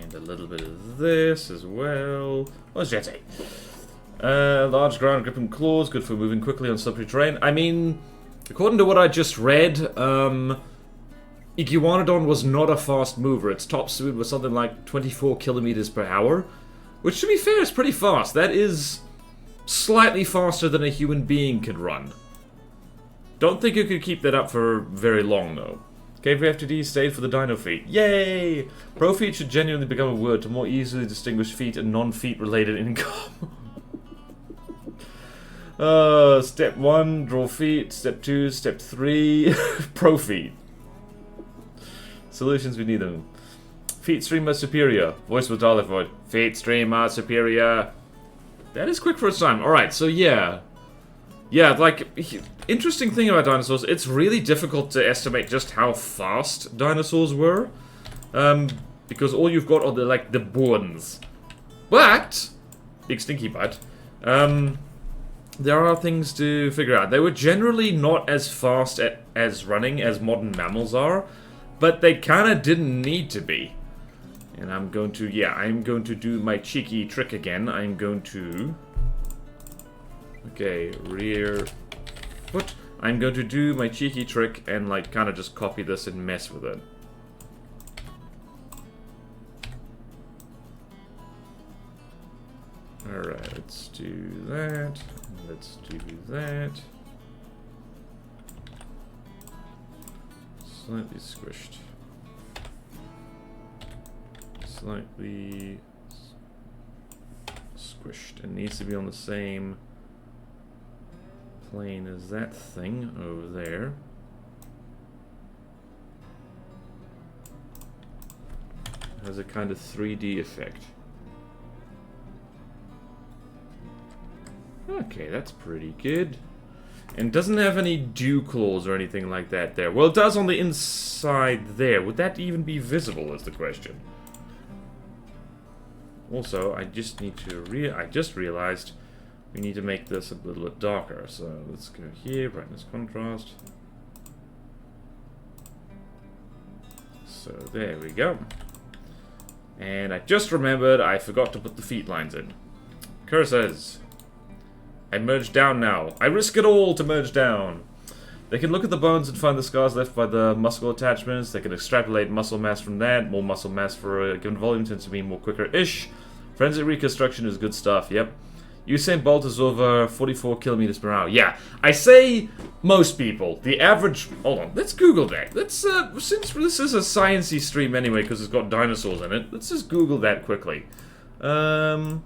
And a little bit of this as well. What does that say? Large ground gripping claws, good for moving quickly on slippery terrain. I mean, according to what I just read, Iguanodon was not a fast mover. Its top speed was something like 24 kilometers per hour. Which, to be fair, is pretty fast. That is slightly faster than a human being could run. Don't think you could keep that up for very long, though. KVFTD stayed for the dino feat. Yay! Pro feat should genuinely become a word to more easily distinguish feat and non-feat related income. Step 1, draw feat. Step 2, step 3, pro feat. Solutions, we need them. Feat stream are superior. Voice with dollar void. Feat stream are superior. That is quick for its time. Alright, so yeah. Yeah, like, interesting thing about dinosaurs, it's really difficult to estimate just how fast dinosaurs were. Because all you've got are the bones. But, big stinky butt, there are things to figure out. They were generally not as fast as running as modern mammals are, but they kind of didn't need to be. And I'm going to, yeah, I'm going to do my cheeky trick again. I'm going to... Okay, rear foot. I'm going to do my cheeky trick and, like, kind of just copy this and mess with it. Alright, let's do that. Let's do that. Slightly squished. Slightly squished. It needs to be on the same plane as that thing over there. It has a kind of 3D effect. Okay, that's pretty good. And doesn't have any dew claws or anything like that there. Well, it does on the inside there. Would that even be visible is the question. Also, I just need to I just realized we need to make this a little bit darker. So let's go here, brightness contrast. So there we go. And I just remembered I forgot to put the feet lines in. Cursors. I merge down now. I risk it all to merge down. They can look at the bones and find the scars left by the muscle attachments. They can extrapolate muscle mass from that. More muscle mass for a given volume tends to be more quicker-ish. Forensic reconstruction is good stuff, yep. Usain Bolt is over 44 kilometers per hour. Yeah, I say most people. The average... Hold on, let's Google that. Let's, since this is a science-y stream anyway, because it's got dinosaurs in it, let's just Google that quickly. Average...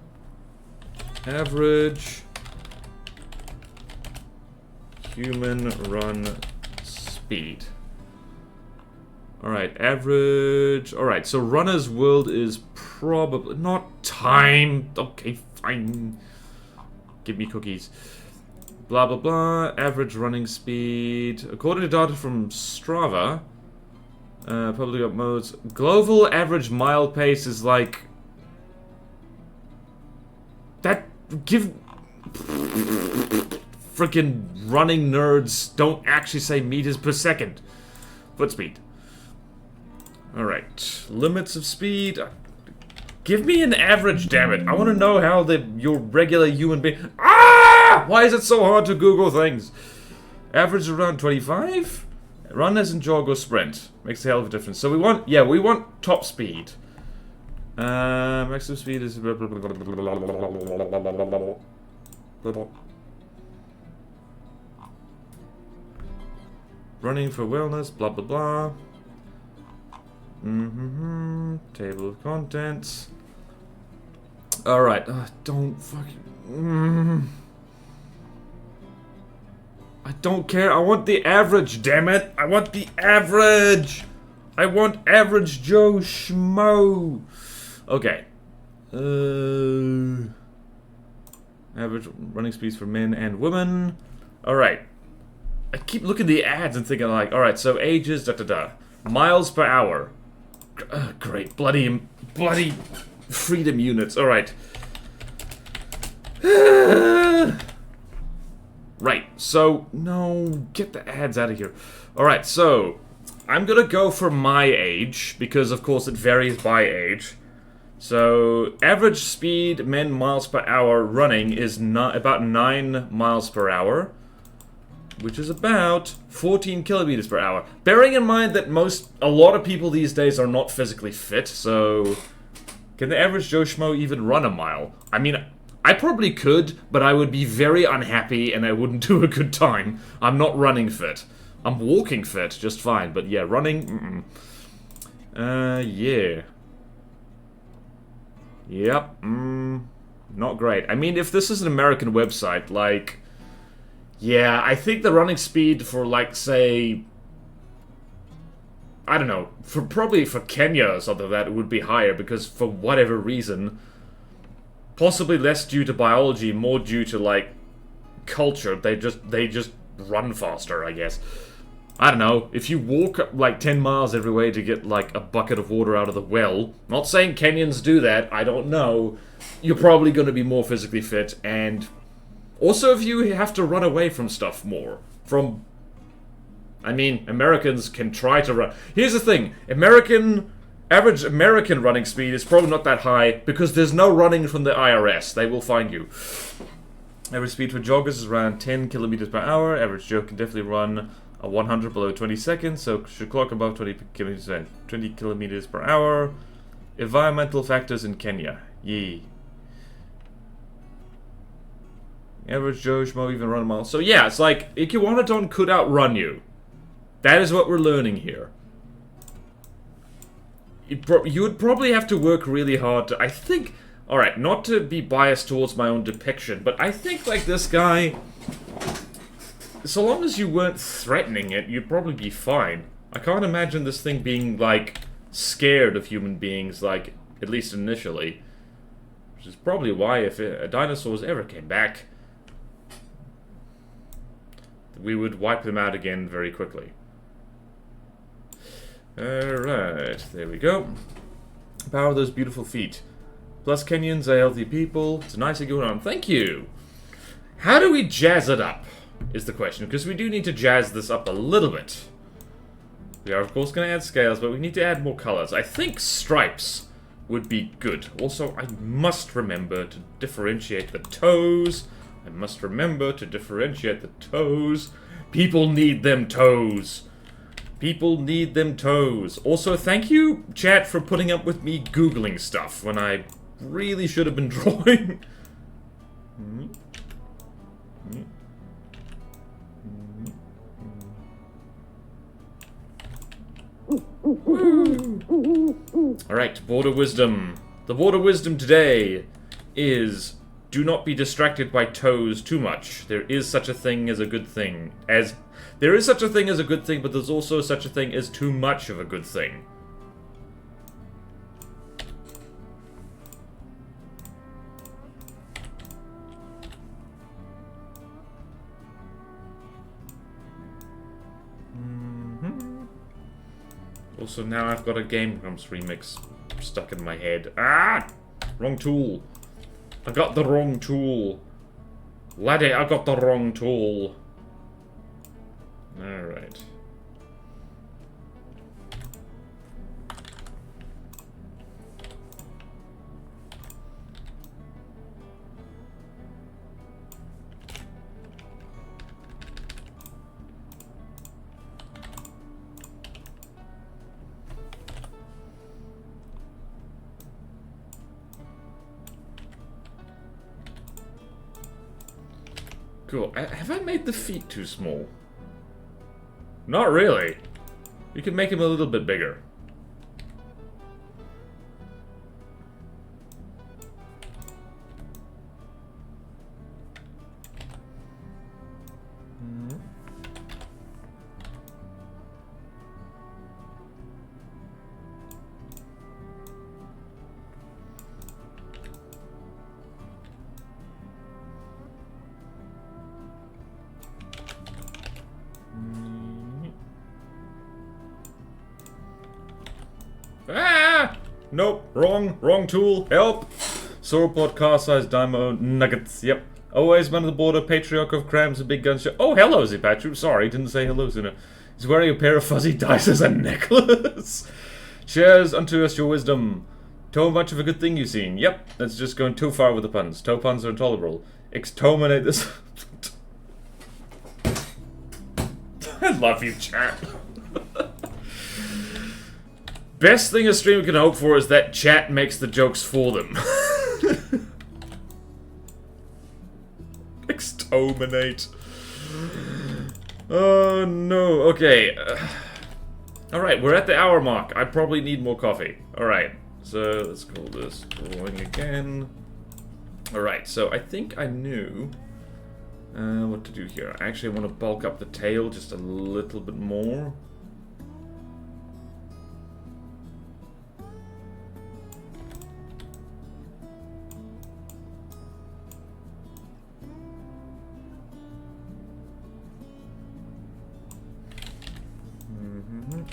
human run speed. Alright, average... Alright, so runner's world is probably... Not time! Okay, fine. Give me cookies. Blah, blah, blah. Average running speed. According to data from Strava, public up modes, global average mile pace is like... That... Give... Freaking running nerds don't actually say meters per second. Foot speed. Alright. Limits of speed. Give me an average, damn it. I want to know how your regular human being... Ah! Why is it so hard to Google things? Average around 25? Run as in jog or sprint. Makes a hell of a difference. So we want... Yeah, we want top speed. Maximum speed is... Running for wellness, blah blah blah. Table of contents. Alright, don't fucking... I don't care, I want the average, damn it! I want the average! I want average Joe Schmo! Okay. Average running speeds for men and women. Alright. I keep looking at the ads and thinking like, alright, so ages, da-da-da. Miles per hour. Great. Bloody freedom units. Alright. Right, so, no, get the ads out of here. Alright, so, I'm gonna go for my age, because of course it varies by age. So, average speed, men miles per hour running is about 9 miles per hour. Which is about 14 kilometers per hour. Bearing in mind that a lot of people these days are not physically fit, so Can the average Joe Schmo even run a mile? I mean, I probably could, but I would be very unhappy and I wouldn't do a good time. I'm not running fit. I'm walking fit, just fine. But yeah, running, yeah. Yep, not great. I mean, if this is an American website, like... Yeah, I think the running speed for, like, say... I don't know, probably for Kenya or something like that, it would be higher, because for whatever reason... Possibly less due to biology, more due to, like, culture. They just run faster, I guess. I don't know. If you walk, like, 10 miles every way to get, like, a bucket of water out of the well... Not saying Kenyans do that, I don't know. You're probably going to be more physically fit, and... Also, if you have to run away from stuff more. I mean, Americans can try to run... Here's the thing. Average American running speed is probably not that high because there's no running from the IRS. They will find you. Average speed for joggers is around 10 kilometers per hour. Average Joe can definitely run a 100 below 20 seconds, so should clock above 20 kilometers per hour. Environmental factors in Kenya. Yee. Average Joe Schmo even run a mile. So yeah, it's like Iguanodon could outrun you. That is what we're learning here. You would probably have to work really hard to... I think... Alright, not to be biased towards my own depiction, but I think, like, this guy... So long as you weren't threatening it, you'd probably be fine. I can't imagine this thing being, like, scared of human beings, like, at least initially. Which is probably why, if dinosaurs ever came back, we would wipe them out again very quickly. Alright, there we go. Power of those beautiful feet. Plus Kenyans are healthy people. It's a nice Iguana. Thank you! How do we jazz it up, is the question. Because we do need to jazz this up a little bit. We are, of course, going to add scales, but we need to add more colors. I think stripes would be good. Also, I must remember to differentiate the toes. I must remember to differentiate the toes. People need them toes. People need them toes. Also, thank you, chat, for putting up with me Googling stuff when I really should have been drawing. Alright, border wisdom. The border wisdom today is... Do not be distracted by toes too much. There is such a thing as a good thing. There is such a thing as a good thing, but there's also such a thing as too much of a good thing. Also, now I've got a Game Grumps remix stuck in my head. Ah! Wrong tool. I got the wrong tool. Laddie, I got the wrong tool. Alright. Cool. Have I made the feet too small? Not really. You can make him a little bit bigger. Ah! Nope, wrong tool, help! Sauropod car-sized diamond nuggets, yep. Always man of the border, patriarch of crams and big guns. Oh, hello, Zipatru. Sorry, didn't say hello sooner. He's wearing a pair of fuzzy dice as a necklace. Shares unto us your wisdom. Toe much of a good thing you've seen. Yep, that's just going too far with the puns. Toe puns are intolerable. Exterminate this. I love you, chat. Best thing a streamer can hope for is that chat makes the jokes for them. Exterminate. Oh no, okay. Alright, we're at the hour mark. I probably need more coffee. Alright, so let's call this drawing again. Alright, so I think I knew what to do here. I actually want to bulk up the tail just a little bit more.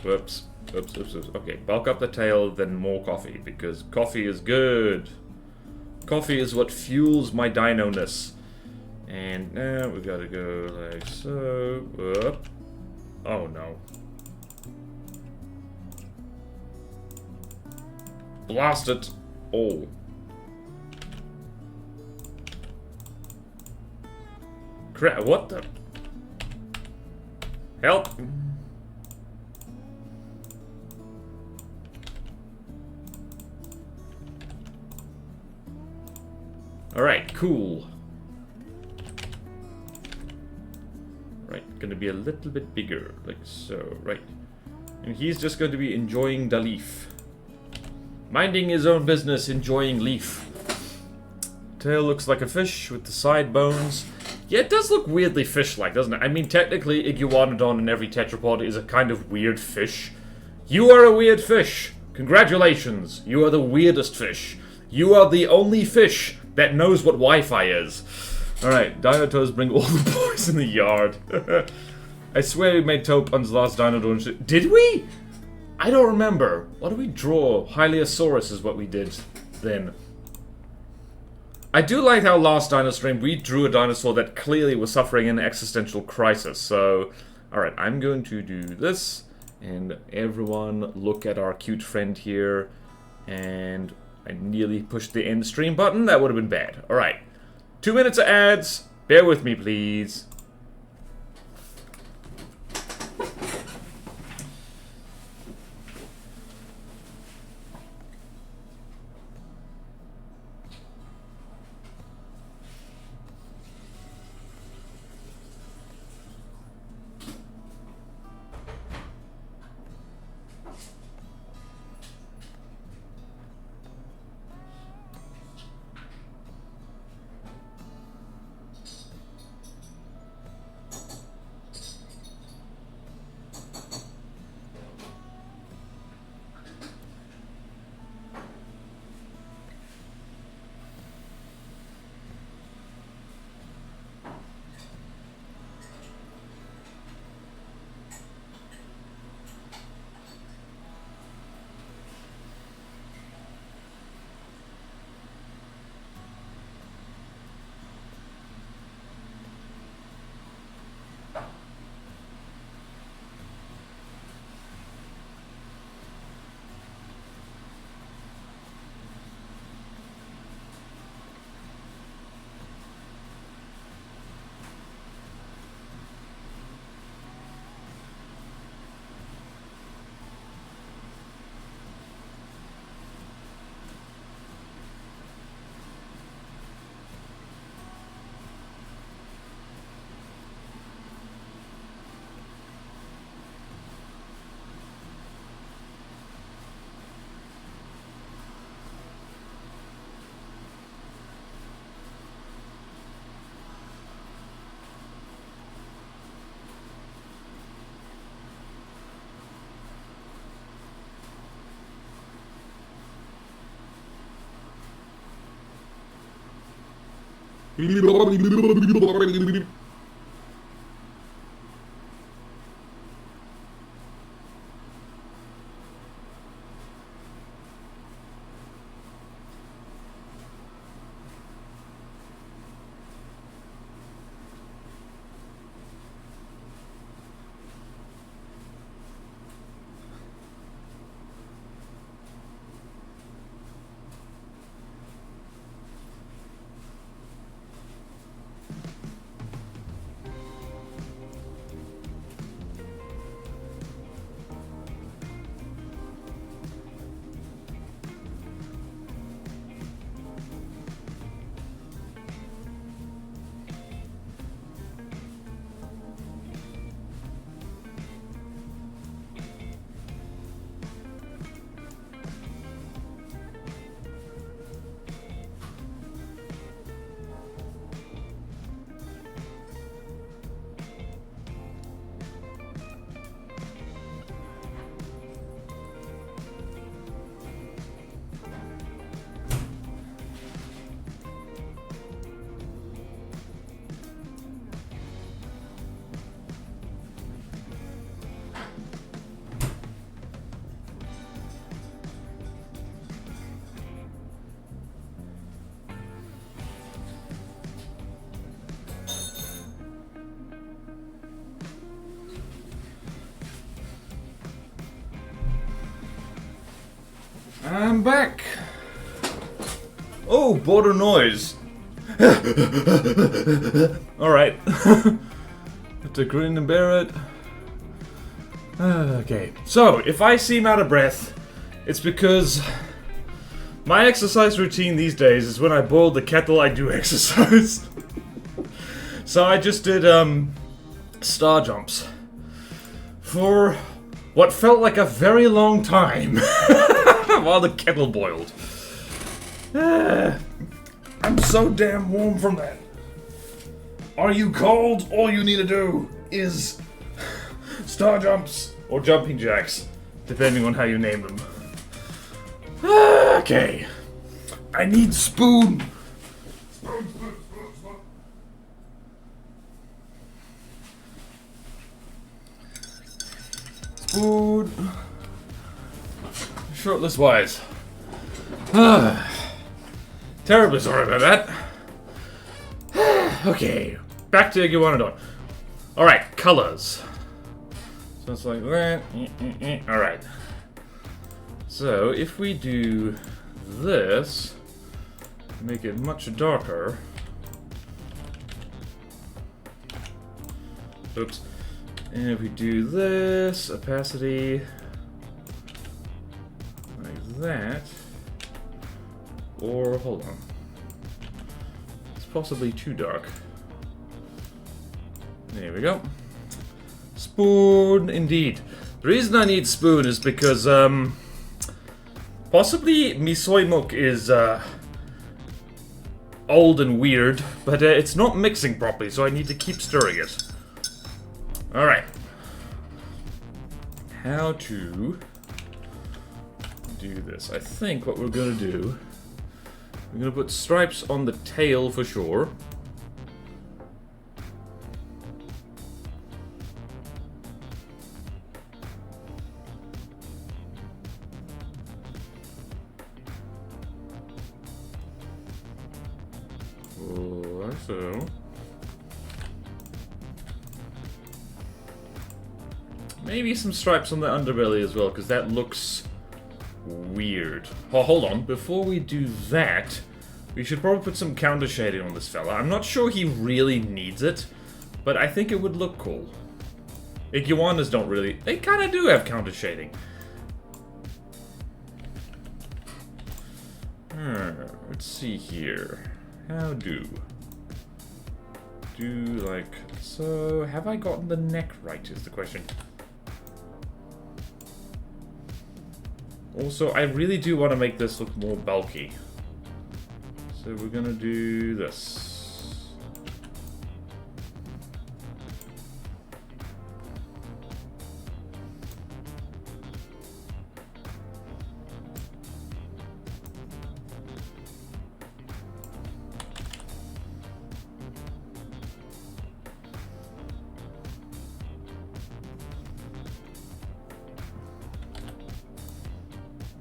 Whoops. Oops. Okay, bulk up the tail, then more coffee, because coffee is good. Coffee is what fuels my dino-ness. And now we gotta go like so. Whoop. Oh no. Blast it all. Crap, what the? Help! Alright, cool. Right, gonna be a little bit bigger, like so, right. And he's just going to be enjoying the leaf. Minding his own business, enjoying leaf. Tail looks like a fish with the side bones. Yeah, it does look weirdly fish-like, doesn't it? I mean, technically, Iguanodon in every tetrapod is a kind of weird fish. You are a weird fish! Congratulations! You are the weirdest fish. You are the only fish that knows what Wi-Fi is. Alright, Dino-Toes bring all the boys in the yard. I swear we made Taupe on the last Dino-Don shit. Did we? I don't remember. What did we draw? Hyleosaurus is what we did then. I do like how last Dino Stream we drew a dinosaur that clearly was suffering an existential crisis. So, alright, I'm going to do this. And everyone look at our cute friend here. And I nearly pushed the end stream button. That would have been bad. Alright. 2 minutes of ads. Bear with me, please. I'm back. Oh, border noise. Alright. Have to grin and bear it. Okay. So, if I seem out of breath, it's because my exercise routine these days is when I boil the kettle, I do exercise. So I just did, star jumps. For what felt like a very long time. While the kettle boiled. I'm so damn warm from that. Are you cold? All you need to do is star jumps or jumping jacks, depending on how you name them. Okay. I need spoon. Spoon. Shirtless wise. Terribly sorry about that. Okay, back to Iguanodon. Alright, colors. So it's like that. Alright. So, if we do this, make it much darker. Oops. And if we do this, opacity, like that. Or, hold on. It's possibly too dark. There we go. Spoon, indeed. The reason I need spoon is because, possibly me soy milk is, old and weird, but it's not mixing properly, so I need to keep stirring it. Alright. How to do this? I think what we're gonna do, we're gonna put stripes on the tail for sure. Like so. Maybe some stripes on the underbelly as well, because that looks weird. Oh, hold on. Before we do that, we should probably put some counter shading on this fella. I'm not sure he really needs it, but I think it would look cool. Iguanas don't really... They kind of do have counter shading. Let's see here. How do like so. Have I gotten the neck right is the question. Also, I really do want to make this look more bulky. So we're gonna do this.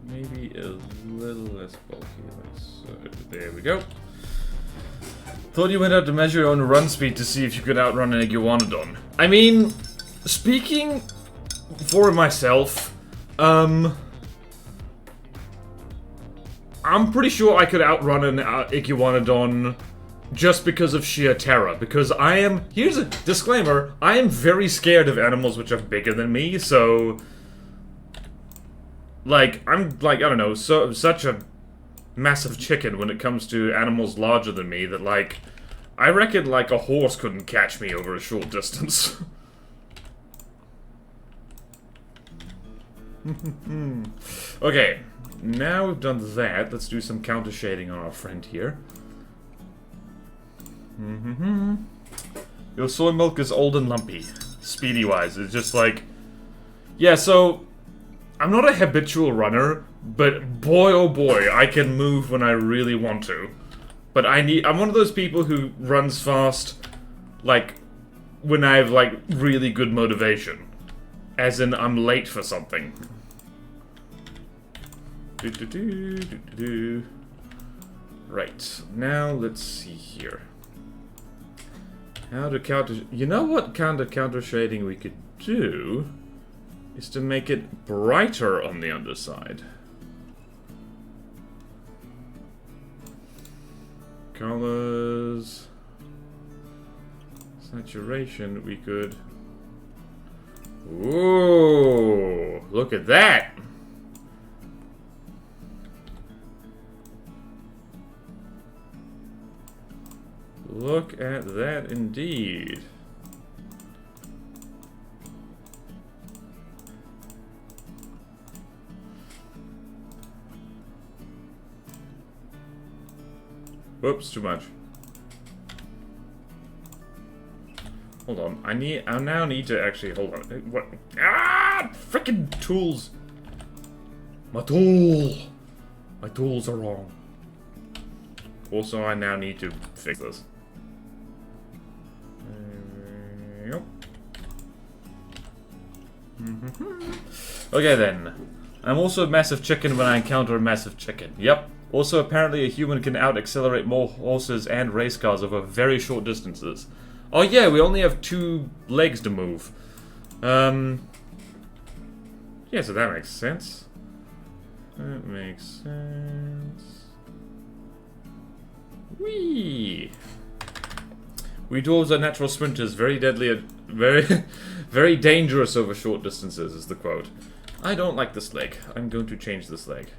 Maybe a little less bulky, like so. There we go. Thought you went out to measure your own run speed to see if you could outrun an Iguanodon. I mean, speaking for myself, I'm pretty sure I could outrun an Iguanodon just because of sheer terror. Because I am, here's a disclaimer, I am very scared of animals which are bigger than me, so... Like, I'm, like, I don't know, such a massive chicken when it comes to animals larger than me that, like, I reckon, like, a horse couldn't catch me over a short distance. Okay, now we've done that, let's do some counter shading on our friend here. Your soy milk is old and lumpy, speedy-wise. It's just like... Yeah, so... I'm not a habitual runner, but boy oh boy, I can move when I really want to. But I'm one of those people who runs fast, like, when I have, like, really good motivation. As in, I'm late for something. Right, now let's see here. How to counter... You know what kind of counter shading we could do? Is to make it brighter on the underside. Colors. Saturation, we could... Ooh, look at that! Look at that indeed. Whoops, too much. Hold on, I now need to actually, hold on. What? Ah! Frickin' tools! My tools are wrong. Also, I now need to fix this. Yep. Okay then. I'm also a massive chicken when I encounter a massive chicken. Yep. Also, apparently a human can out-accelerate more horses and race cars over very short distances. Oh yeah, we only have 2 legs to move. Yeah, so that makes sense. That makes sense. Whee! We dwarves are natural sprinters, very deadly and very dangerous over short distances, is the quote. I don't like this leg. I'm going to change this leg.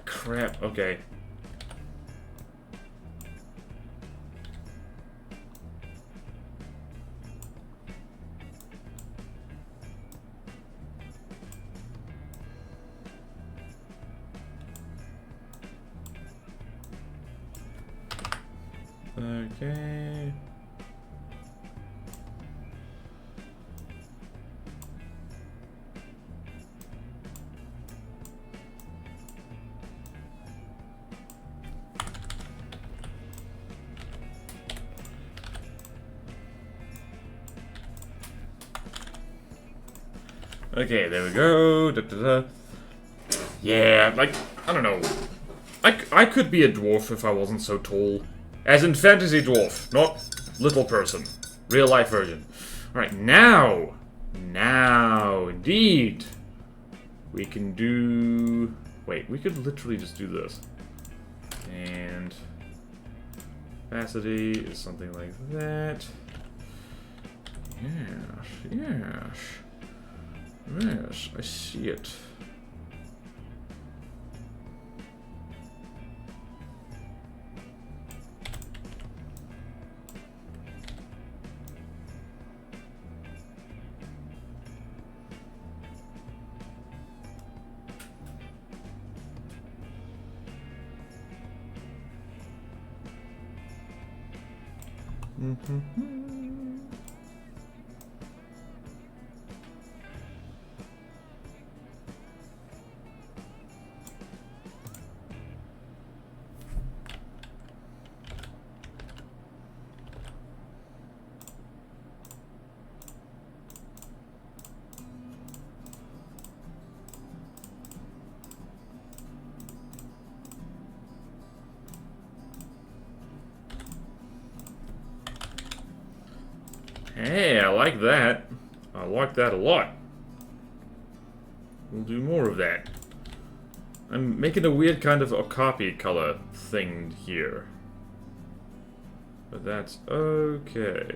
Crap. Okay. Okay. Okay, there we go. Da, da, da. Yeah, like, I don't know. I could be a dwarf if I wasn't so tall. As in fantasy dwarf, not little person. Real life version. Alright, now, indeed, we can do... Wait, we could literally just do this. And opacity is something like that. Yes, I see it. Hey, I like that. I like that a lot. We'll do more of that. I'm making a weird kind of okapi color thing here. But that's okay.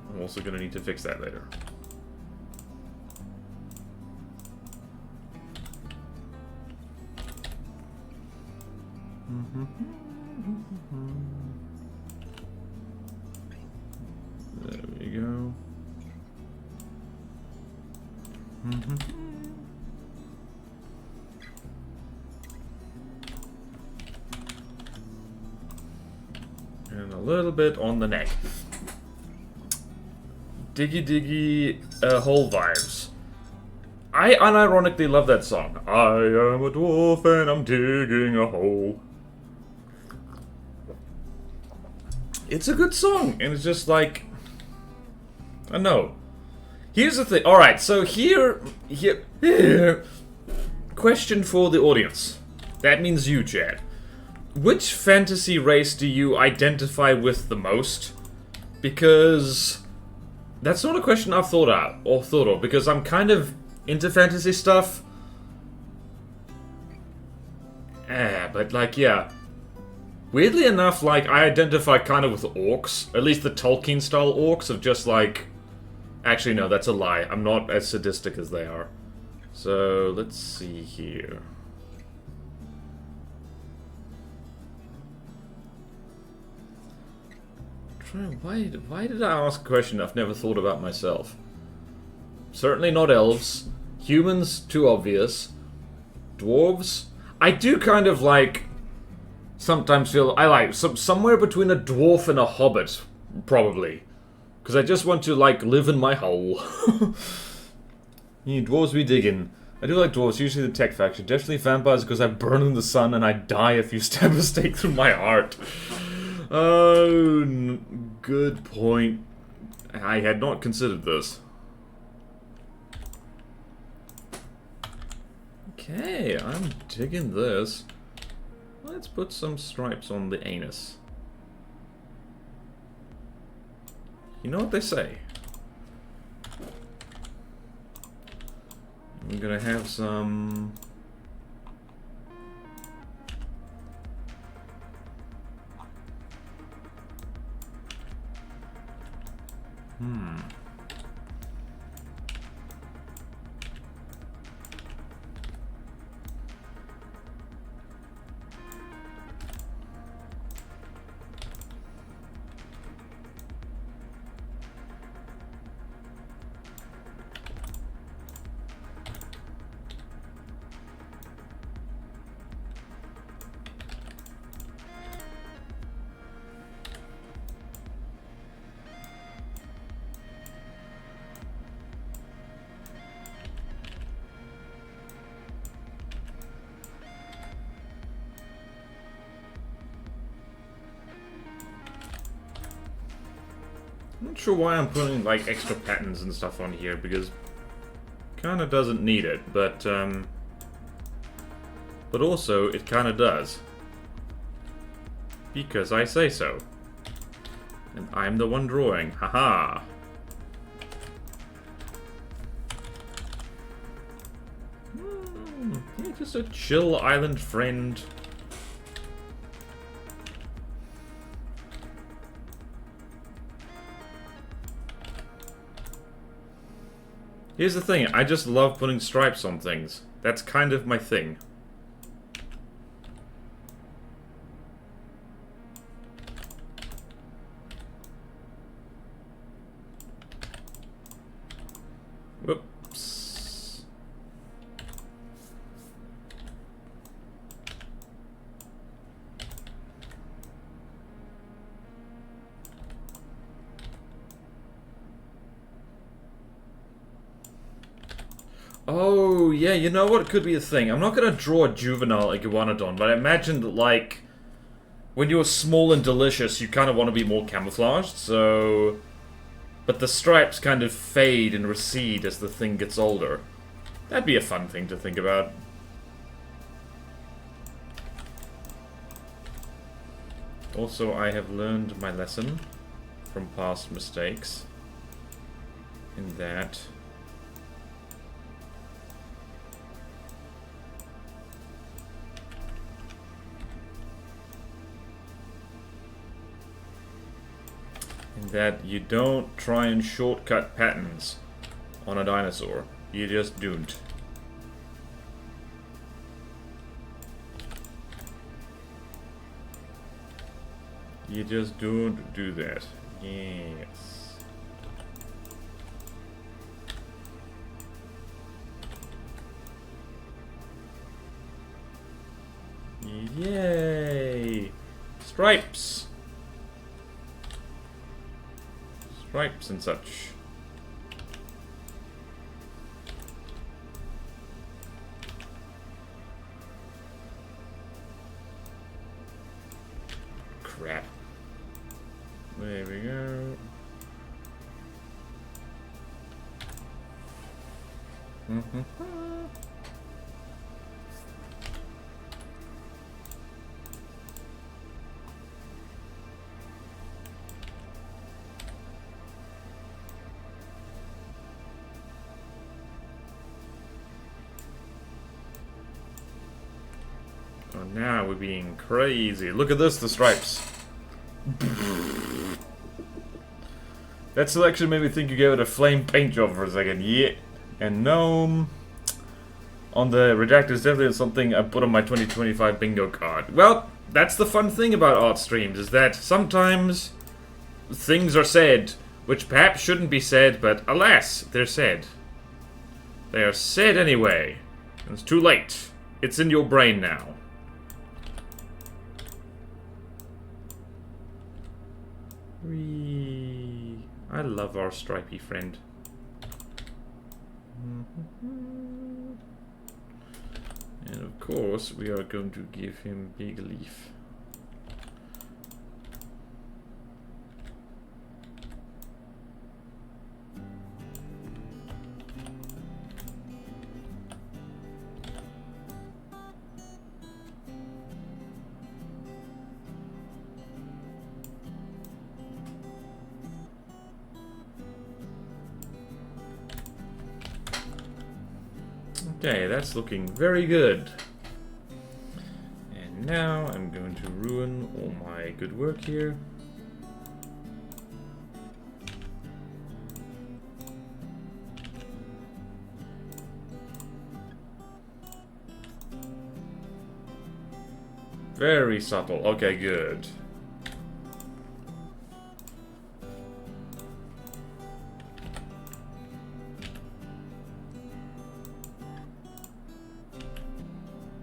I'm also gonna need to fix that later. There we go. And a little bit on the neck. Diggy diggy hole vibes. I unironically love that song. I am a dwarf and I'm digging a hole. It's a good song, and it's just like... I know. Here's the thing. Alright, so here... Question for the audience. That means you, Chad. Which fantasy race do you identify with the most? Because... That's not a question I've thought of, because I'm kind of into fantasy stuff. But like, yeah. Weirdly enough, like, I identify kind of with orcs. At least the Tolkien-style orcs of just like... Actually, no, that's a lie. I'm not as sadistic as they are. So, let's see here. Why did I ask a question I've never thought about myself? Certainly not elves. Humans, too obvious. Dwarves? I do kind of like... Sometimes feel... I like somewhere between a dwarf and a hobbit. Probably. Because I just want to, like, live in my hole. Dwarves be digging. I do like dwarves, usually the tech faction. Definitely vampires because I burn in the sun and I die if you stab a stake through my heart. Oh, good point. I had not considered this. Okay, I'm digging this. Let's put some stripes on the anus. You know what they say. I'm gonna have some... I'm not sure why I'm putting like extra patterns and stuff on here because kind of doesn't need it, but also it kind of does because I say so, and I'm the one drawing. Haha. Yeah, just a chill island friend. Here's the thing, I just love putting stripes on things. That's kind of my thing. Whoops. Oh, yeah, you know what could be a thing? I'm not gonna draw a juvenile Iguanodon, but I imagine that, like, when you're small and delicious, you kind of want to be more camouflaged, so... But the stripes kind of fade and recede as the thing gets older. That'd be a fun thing to think about. Also, I have learned my lesson from past mistakes. In that... that you don't try and shortcut patterns on a dinosaur. You just don't. You just don't do that. Yes. Yay! Stripes! Stripes and such. Crap. There we go. Oh, now we're being crazy. Look at this, the stripes. That selection made me think you gave it a flame paint job for a second. Yeah. And gnome. On the redacted is definitely something I put on my 2025 bingo card. Well, that's the fun thing about art streams, is that sometimes things are said, which perhaps shouldn't be said, but alas, they're said. They are said anyway. And it's too late. It's in your brain now. Whee. I love our stripy friend. And of course, we are going to give him big leaf. Okay, that's looking very good. And now I'm going to ruin all my good work here. Very subtle. Okay, good.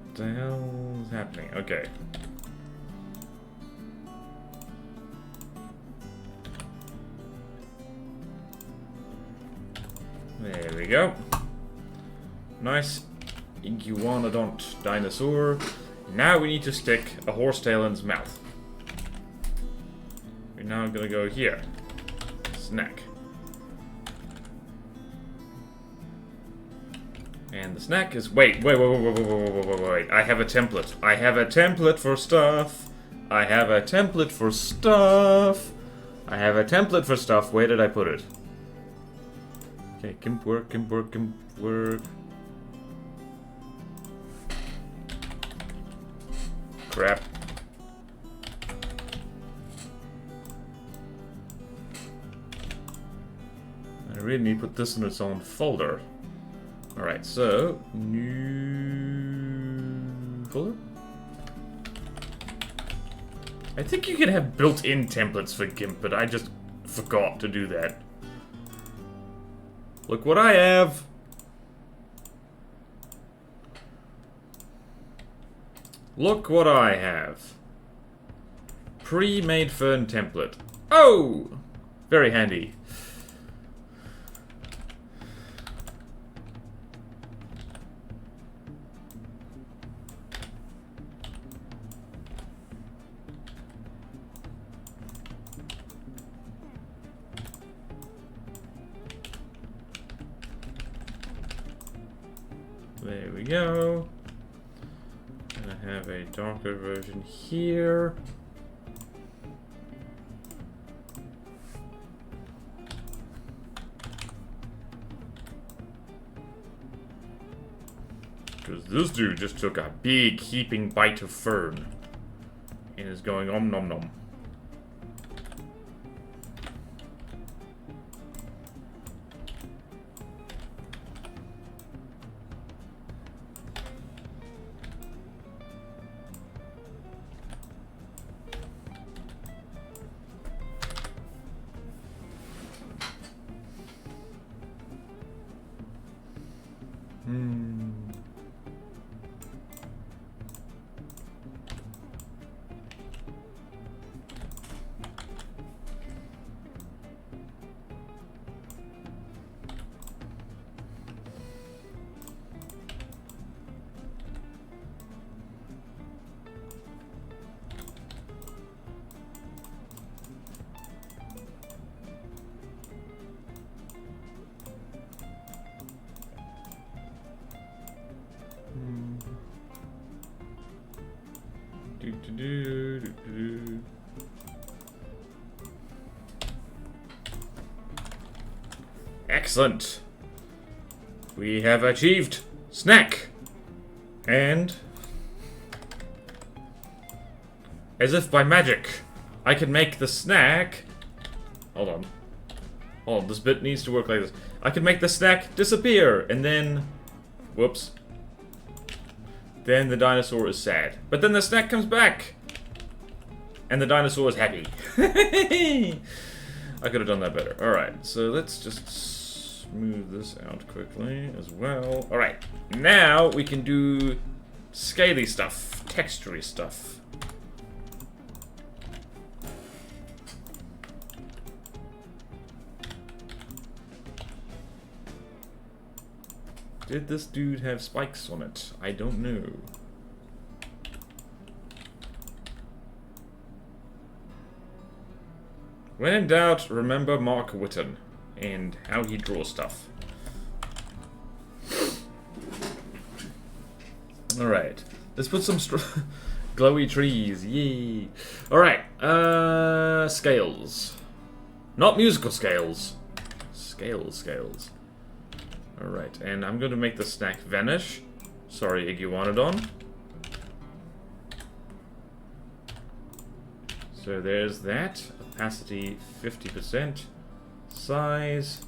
What the hell is happening? Okay. There we go. Nice Iguanodon dinosaur. Now we need to stick a horsetail in his mouth. We're now gonna go here. Snack. And the snack is... Wait. I have a template. I have a template for stuff. I have a template for stuff. I have a template for stuff. Where did I put it? Okay, gimp work. Crap. I really need to put this in its own folder. Alright, so... New... folder? I think you can have built-in templates for GIMP, but I just forgot to do that. Look what I have! Look what I have. Pre-made fern template. Oh! Very handy. There we go. And I have a darker version here. Because this dude just took a big heaping bite of fern and is going om nom nom. Excellent. We have achieved snack. And as if by magic, I can make the snack. Hold on. Hold on, this bit needs to work like this. I can make the snack disappear, and then... Whoops. Then the dinosaur is sad. But then the snack comes back! And the dinosaur is happy. I could have done that better. Alright, so let's just smooth this out quickly as well. Alright, now we can do scaly stuff, textury stuff. Did this dude have spikes on it? I don't know. When in doubt, remember Mark Whitten and how he draws stuff. Alright, let's put some glowy trees, yay! Alright, scales. Not musical scales. Scales. Alright, and I'm going to make the snack vanish. Sorry, Iguanodon. So there's that. Opacity 50%. Size.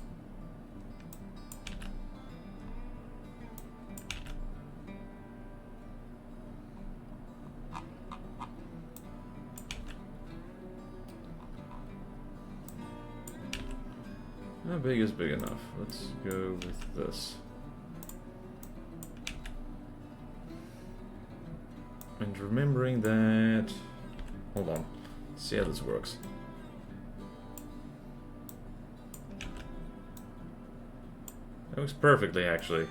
How big is big enough? Let's go with this. And remembering that... Hold on. Let's see how this works. That works perfectly, actually.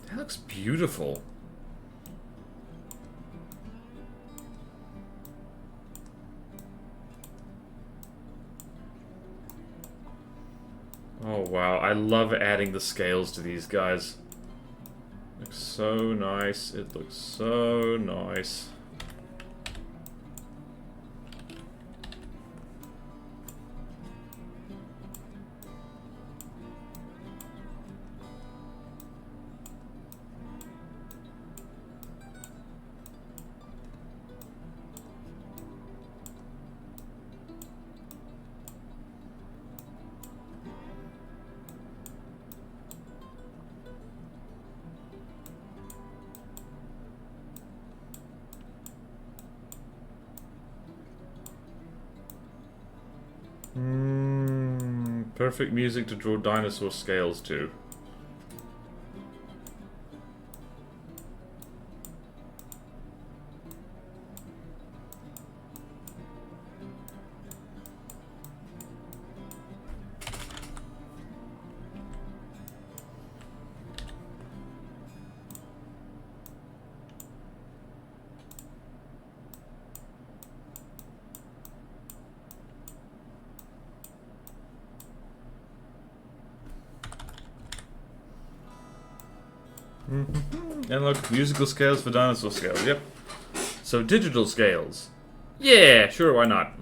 That looks beautiful. Oh wow, I love adding the scales to these guys. Looks so nice. It looks so nice. Perfect music to draw dinosaur scales to. And look, musical scales for dinosaur scales, yep. So digital scales. Yeah, sure, why not?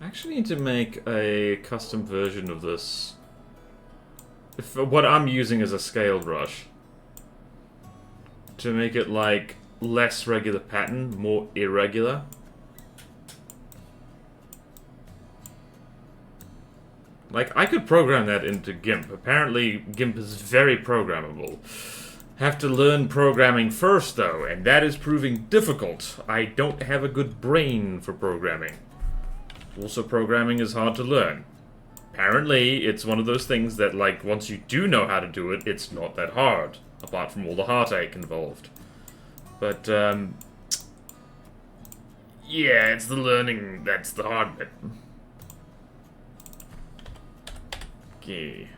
I actually need to make a custom version of this. What I'm using is a scale brush. To make it like less regular pattern, more irregular. Like, I could program that into GIMP. Apparently, GIMP is very programmable. Have to learn programming first, though, and that is proving difficult. I don't have a good brain for programming. Also, programming is hard to learn. Apparently, it's one of those things that, like, once you do know how to do it, it's not that hard. Apart from all the heartache involved. But, yeah, it's the learning that's the hard bit. Okay.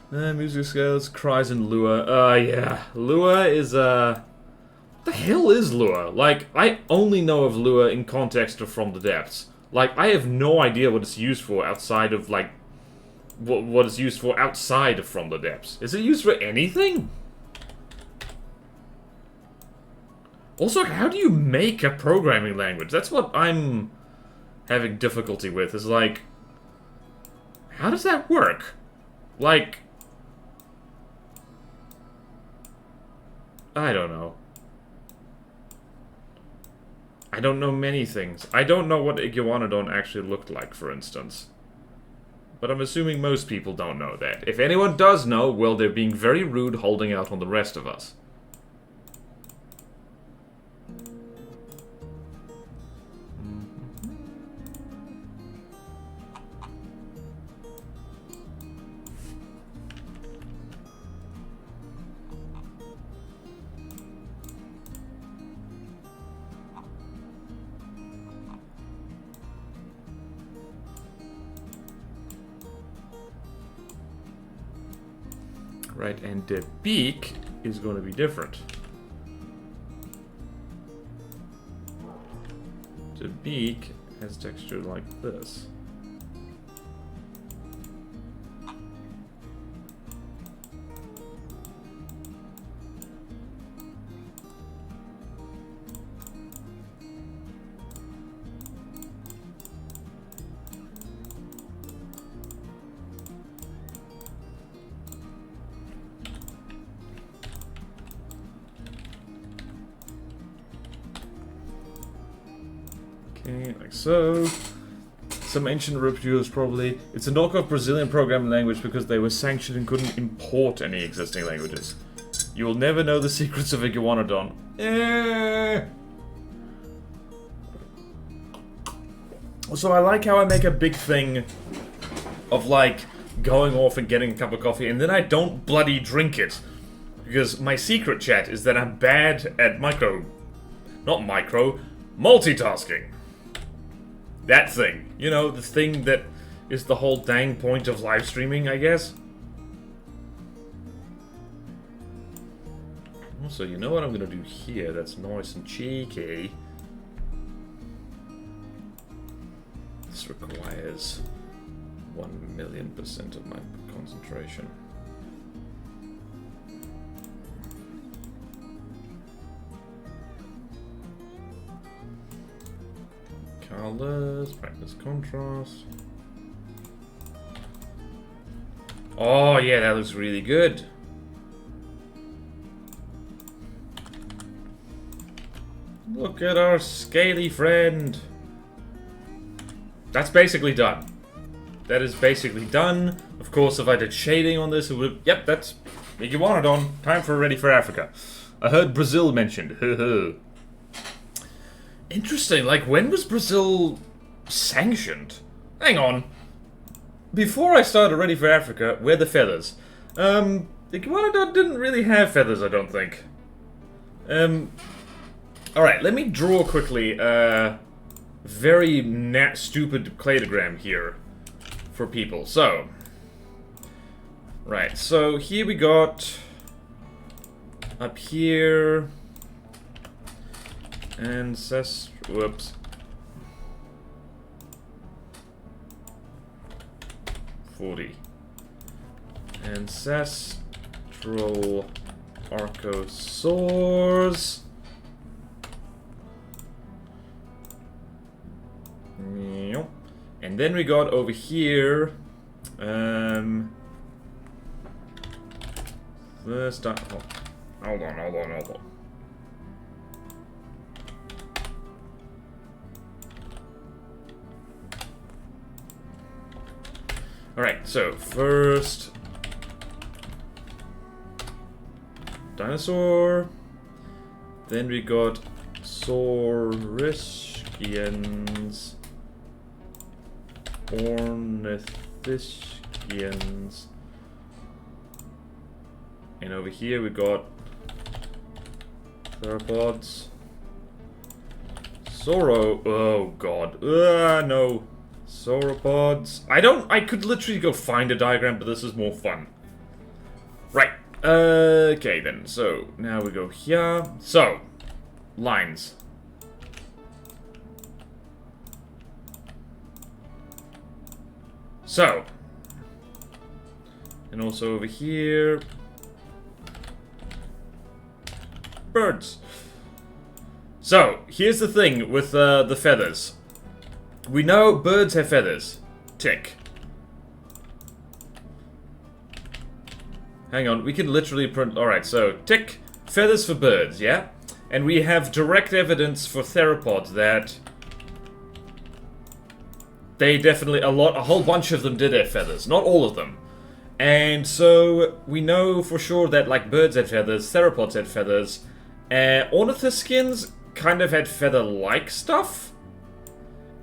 Music scales, cries, and lure. Yeah. Lure is, What the hell is lure? Like, I only know of lure in context of From the Depths. Like, I have no idea what it's used for outside of, like, what it's used for outside of From the Depths. Is it used for anything? Also, how do you make a programming language? That's what I'm having difficulty with, is like, how does that work? Like, I don't know. I don't know many things. I don't know what Iguanodon actually looked like, for instance. But I'm assuming most people don't know that. If anyone does know, well, they're being very rude holding out on the rest of us. Right, and the beak is going to be different. The beak has texture like this. Okay, like so. Some ancient repeaters probably. It's a knockoff Brazilian programming language because they were sanctioned and couldn't import any existing languages. You will never know the secrets of Iguanodon. So I like how I make a big thing of, like, going off and getting a cup of coffee, and then I don't bloody drink it. Because my secret, chat, is that I'm bad at multitasking. That thing. You know, the thing that is the whole dang point of live streaming, I guess. Also, you know what I'm gonna do here that's nice and cheeky? This requires 1,000,000% of my concentration. Colors, practice contrast. Oh yeah, that looks really good. Look at our scaly friend. That's basically done. That is basically done. Of course, if I did shading on this, it would... Yep, that's Iguanodon. Time for Ready for Africa. I heard Brazil mentioned. Interesting, like, when was Brazil sanctioned? Hang on. Before I started Ready for Africa, where are the feathers? Iguanodon didn't really have feathers, I don't think. Alright, let me draw quickly a very stupid cladogram here for people. So, right, so here we got up here whoops. 40. Ancestral archosaurs. And then we got over here, first time, hold on. Alright, so first dinosaur. Then we got Saurischians. Ornithischians. And over here we got theropods. Oh god. No. Sauropods. I could literally go find a diagram, but this is more fun. Right. Okay then. So, now we go here. So, lines. So. And also over here. Birds. So, here's the thing with the feathers. We know birds have feathers. Tick. Hang on, we can literally print... Alright, so, tick. Feathers for birds, yeah? And we have direct evidence for theropods that... they definitely... a whole bunch of them did have feathers. Not all of them. And so, we know for sure that, like, birds had feathers, theropods had feathers, ornithischians kind of had feather-like stuff.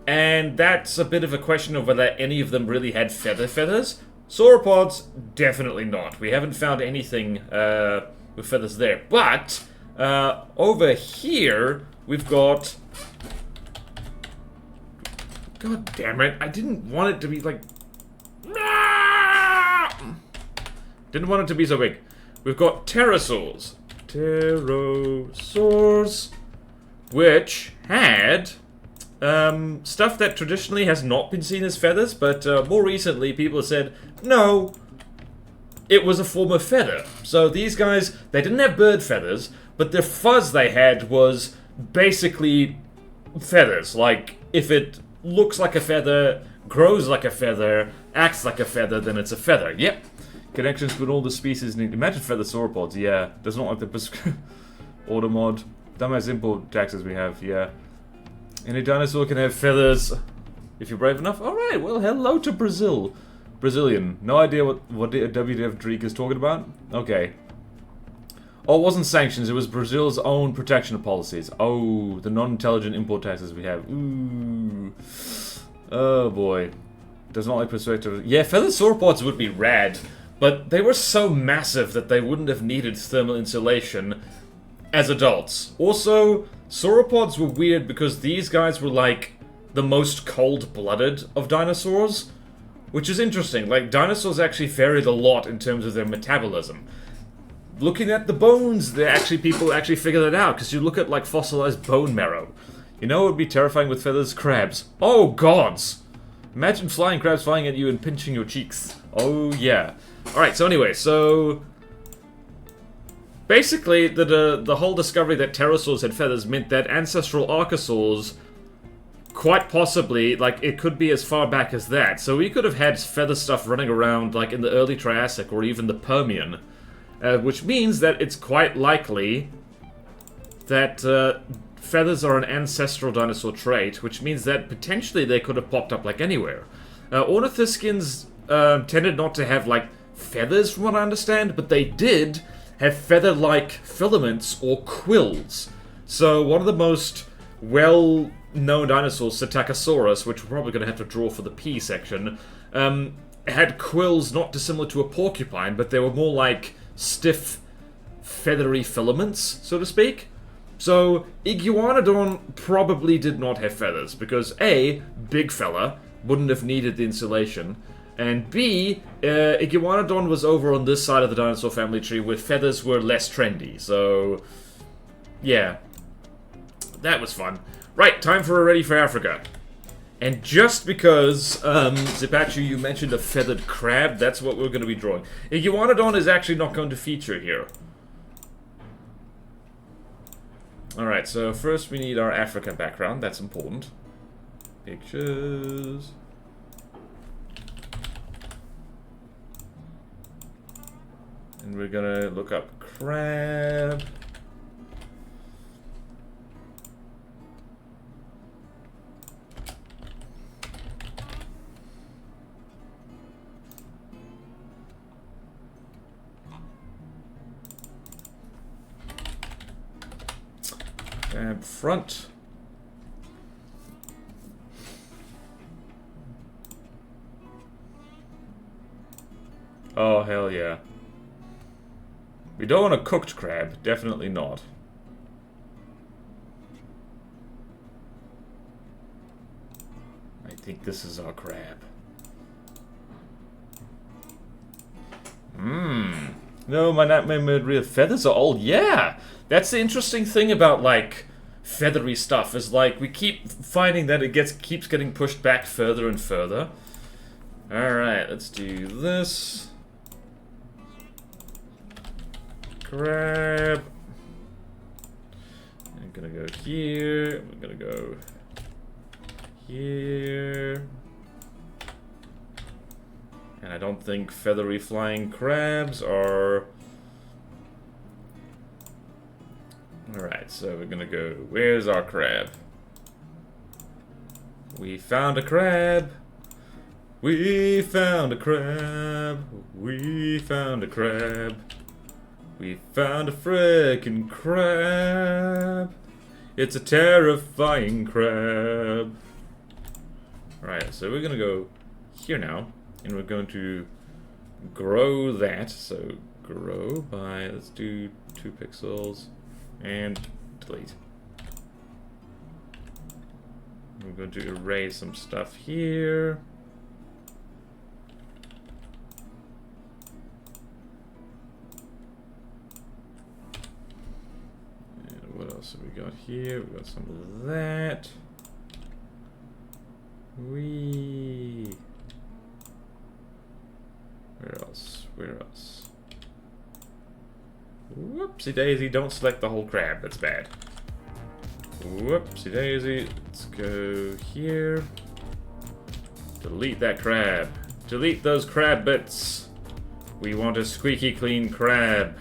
And that's a bit of a question of whether any of them really had feathers. Sauropods, definitely not. We haven't found anything with feathers there. But, over here, we've got... God damn it, I didn't want it to be like... Didn't want it to be so big. We've got pterosaurs. Pterosaurs, which had stuff that traditionally has not been seen as feathers, but more recently people have said, no, it was a form of feather. So these guys, they didn't have bird feathers, but the fuzz they had was basically feathers. Like, if it looks like a feather, grows like a feather, acts like a feather, then it's a feather. Yep. Connections with all the species need. Imagine feather sauropods, yeah. Does not like the Automod. Dumbass import taxes we have, yeah. Any dinosaur can have feathers if you're brave enough. Alright, well, hello to Brazil. Brazilian. No idea what WDF Dreek is talking about? Okay. Oh, it wasn't sanctions, it was Brazil's own protection policies. Oh, the non-intelligent import taxes we have. Ooh. Oh boy. Does not like perspective. Yeah, feathered sauropods would be rad. But they were so massive that they wouldn't have needed thermal insulation as adults. Also, sauropods were weird because these guys were like the most cold-blooded of dinosaurs. Which is interesting. Like, dinosaurs actually varied a lot in terms of their metabolism. Looking at the bones, people actually figured it out. Because you look at like fossilized bone marrow. You know what would be terrifying with feathers? Crabs. Oh, gods! Imagine flying crabs flying at you and pinching your cheeks. Oh, yeah. Alright, so anyway, so... basically, the whole discovery that pterosaurs had feathers meant that ancestral archosaurs, quite possibly, like, it could be as far back as that. So we could have had feather stuff running around, like, in the early Triassic or even the Permian. Which means that it's quite likely that feathers are an ancestral dinosaur trait, which means that potentially they could have popped up, like, anywhere. Ornithischians tended not to have, like, feathers, from what I understand, but they did have feather-like filaments or quills. So one of the most well-known dinosaurs, Psittacosaurus, which we're probably going to have to draw for the P section, had quills not dissimilar to a porcupine, but they were more like stiff, feathery filaments, so to speak. So Iguanodon probably did not have feathers, because A, big fella, wouldn't have needed the insulation, and B, Iguanodon was over on this side of the dinosaur family tree where feathers were less trendy, so... yeah. That was fun. Right, time for a Ready for Africa. And just because, Zipachu, you mentioned a feathered crab, that's what we're going to be drawing. Iguanodon is actually not going to feature here. Alright, so first we need our Africa background, that's important. Pictures... and we're gonna look up crab. tab front. Oh, hell yeah. We don't want a cooked crab. Definitely not. I think this is our crab. Mmm. No, my nightmare real feathers are old. Yeah! That's the interesting thing about, like, feathery stuff, is, like, we keep finding that it keeps getting pushed back further and further. Alright, let's do this. Crab. I'm gonna go here. We're gonna go here. And I don't think feathery flying crabs are... Alright, so we're gonna go... Where's our crab? We found a crab! We found a crab! We found a crab! We found a frickin' crab! It's a terrifying crab! Alright, so we're gonna go here now. And we're going to grow that. So grow by, let's do 2 pixels and delete. We're going to erase some stuff here. And what else have we got here? We got some of that. Where else? Where else? Whoopsie daisy, don't select the whole crab, that's bad. Whoopsie daisy, let's go here. Delete that crab. Delete those crab bits. We want a squeaky clean crab.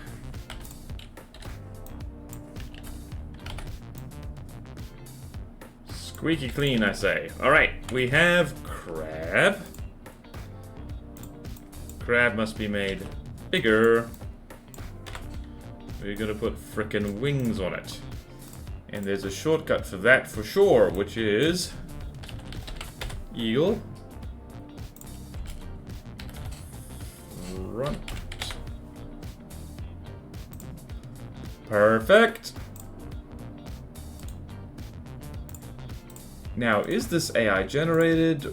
Squeaky clean, I say. Alright, we have crab. Crab must be made bigger. We're gonna put frickin' wings on it. And there's a shortcut for that for sure, which is eel. Front. Perfect. Now, is this AI generated?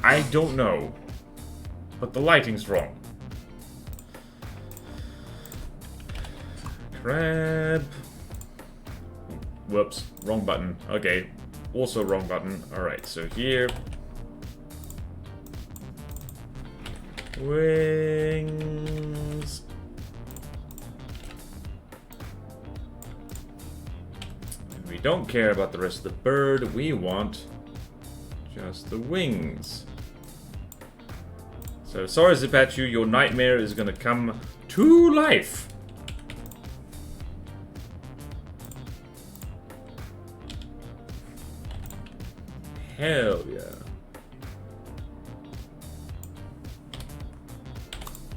I don't know, but the lighting's wrong. Crab. Whoops, wrong button. Okay, also wrong button. Alright, so here. Wings. We don't care about the rest of the bird. We want just the wings. So, sorry Zipachu, your nightmare is gonna come to life. Hell yeah.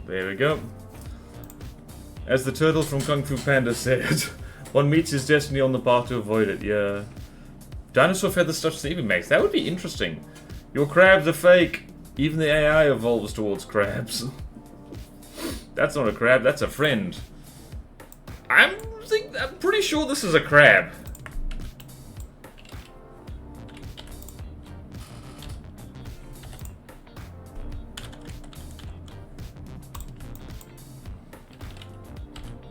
There we go. As the turtle from Kung Fu Panda said, one meets his destiny on the path to avoid it, yeah. Dinosaur feather stuff Stevie makes. That would be interesting. Your crabs are fake. Even the AI evolves towards crabs. That's not a crab, that's a friend. I'm pretty sure this is a crab.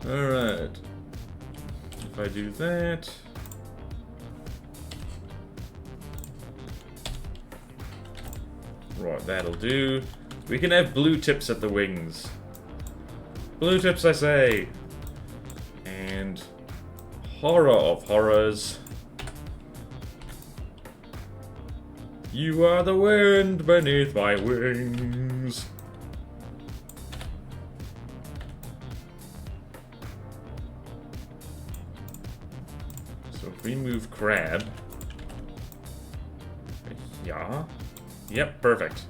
Alright. If I do that... Right, that'll do. We can have blue tips at the wings. Blue tips, I say. And horror of horrors. You are the wind beneath my wings. So if we move crab. Yeah. Yep, perfect.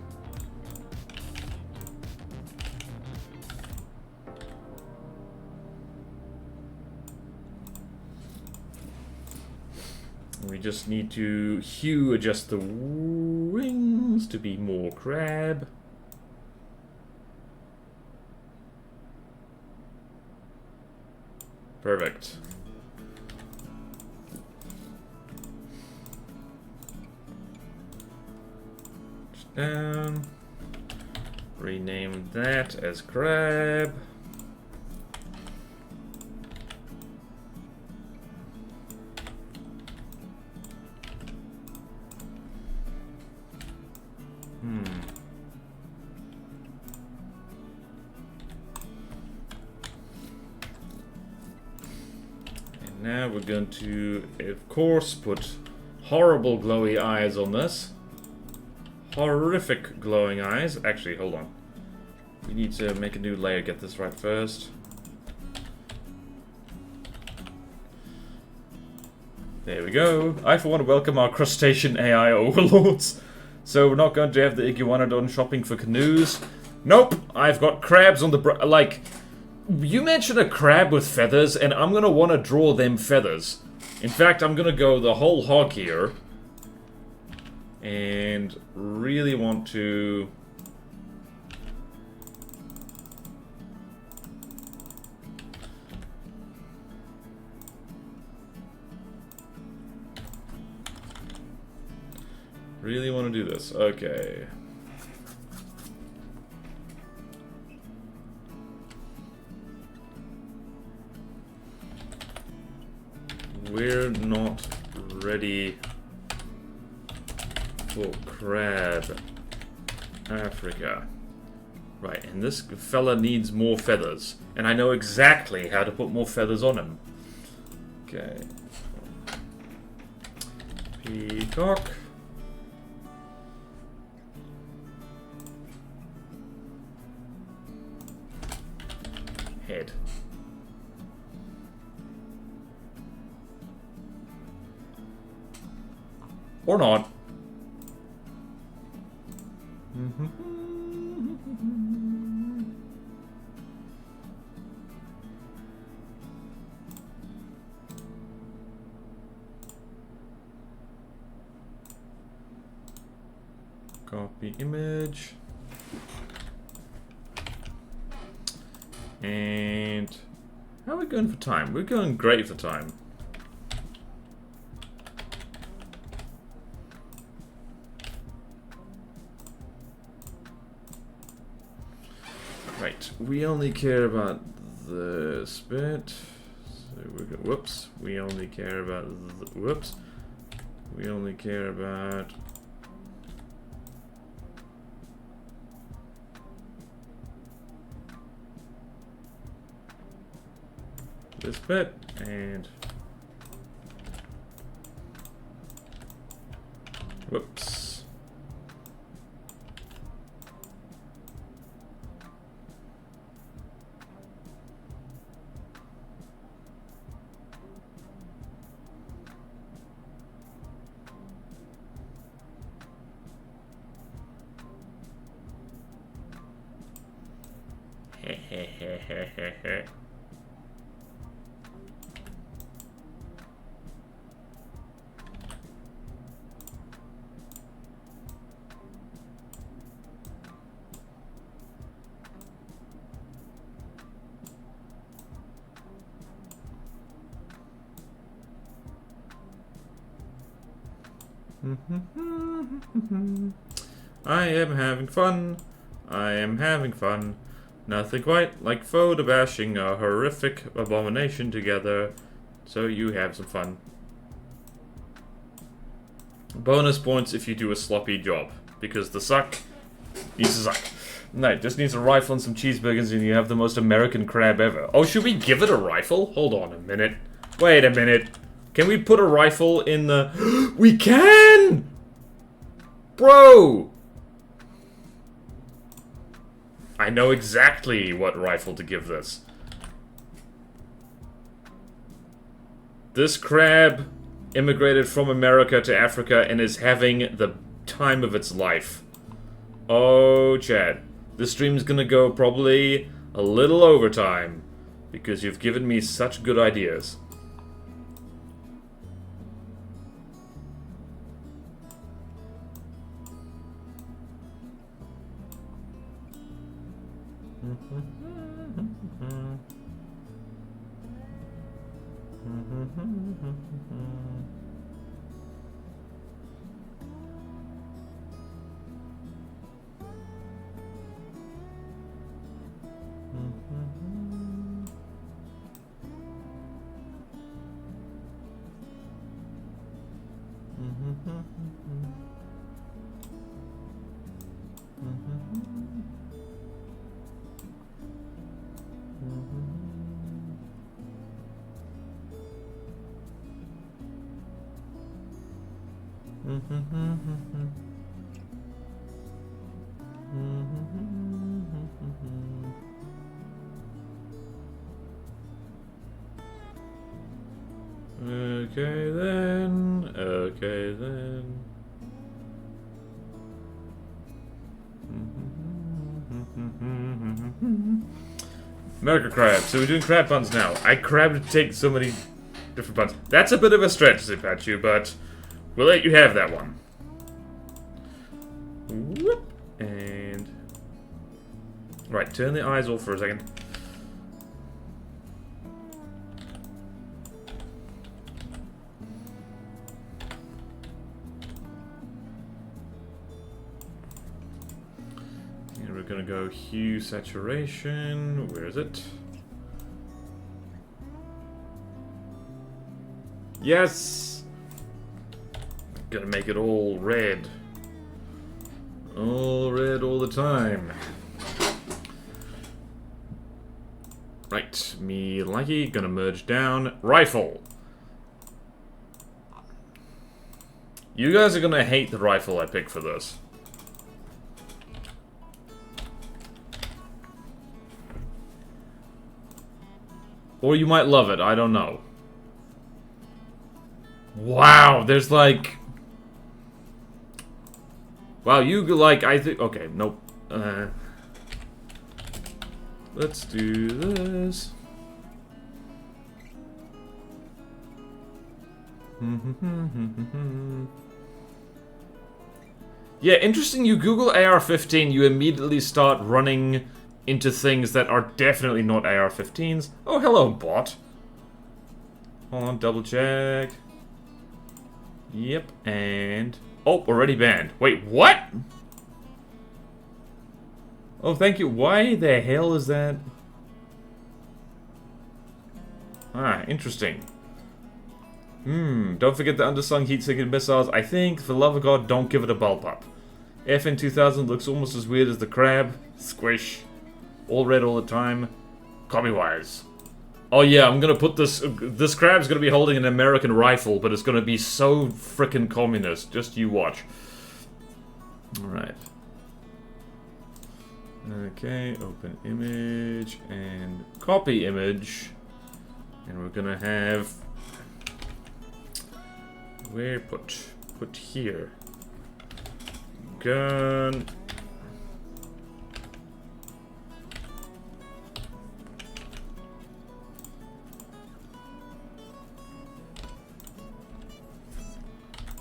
We just need to hue adjust the wings to be more crab. Perfect. Down. Rename that as crab. And now we're going to, of course, put horrible glowy eyes on this. Horrific glowing eyes. Actually, hold on. We need to make a new layer, get this right first. There we go. I for one welcome our crustacean AI overlords. So we're not going to have the Iguanodon shopping for canoes. Nope, I've got crabs on the like, you mentioned a crab with feathers, and I'm gonna want to draw them feathers. In fact, I'm gonna go the whole hog here. And really want to... Really want to do this. Okay. We're not ready for crab Africa. Right, and this fella needs more feathers. And I know exactly how to put more feathers on him. Okay. Peacock. Head. Or not. Copy image. And how are we going for time? We're going great for time. Right, we only care about this bit. So we're going, whoops. We only care about whoops. We only care about this bit, and whoops. I am having fun. I am having fun. Nothing quite like photo bashing a horrific abomination together. So you have some fun. Bonus points if you do a sloppy job. Because the suck needs to suck. No, just needs a rifle and some cheeseburgers and you have the most American crab ever. Oh, should we give it a rifle? Hold on a minute. Wait a minute. Can we put a rifle in the... We can! Bro! I know exactly what rifle to give this. This crab immigrated from America to Africa and is having the time of its life. Oh, Chad. This stream's gonna go probably a little overtime because you've given me such good ideas. Okay then. Okay then. America crab. So we're doing crab puns now. I crab to take so many different puns. That's a bit of a stretch, Zipachu, but we'll let you have that one. Whoop. And right, turn the eyes off for a second. And we're gonna go hue saturation. Where is it? Yes! Gonna make it all red. All red all the time. Right, me likey, gonna merge down. Rifle! You guys are gonna hate the rifle I picked for this. Or you might love it, I don't know. Wow, there's like... Wow, you like, I think... Okay, nope. Let's do this. Yeah, interesting. You Google AR-15, you immediately start running into things that are definitely not AR-15s. Oh, hello, bot. Hold on, double check. Yep, and... Oh, already banned. Wait, what? Oh, thank you. Why the hell is that? Ah, interesting. Don't forget the undersung heat-seeking missiles. I think, for the love of God, don't give it a bulb up. FN 2000 looks almost as weird as the crab. Squish. All red all the time. Copy-wise. Oh yeah, I'm gonna put this... This crab's gonna be holding an American rifle, but it's gonna be so frickin' communist. Just you watch. Alright. Okay, open image, and copy image. And we're gonna have... Where put here. Gun...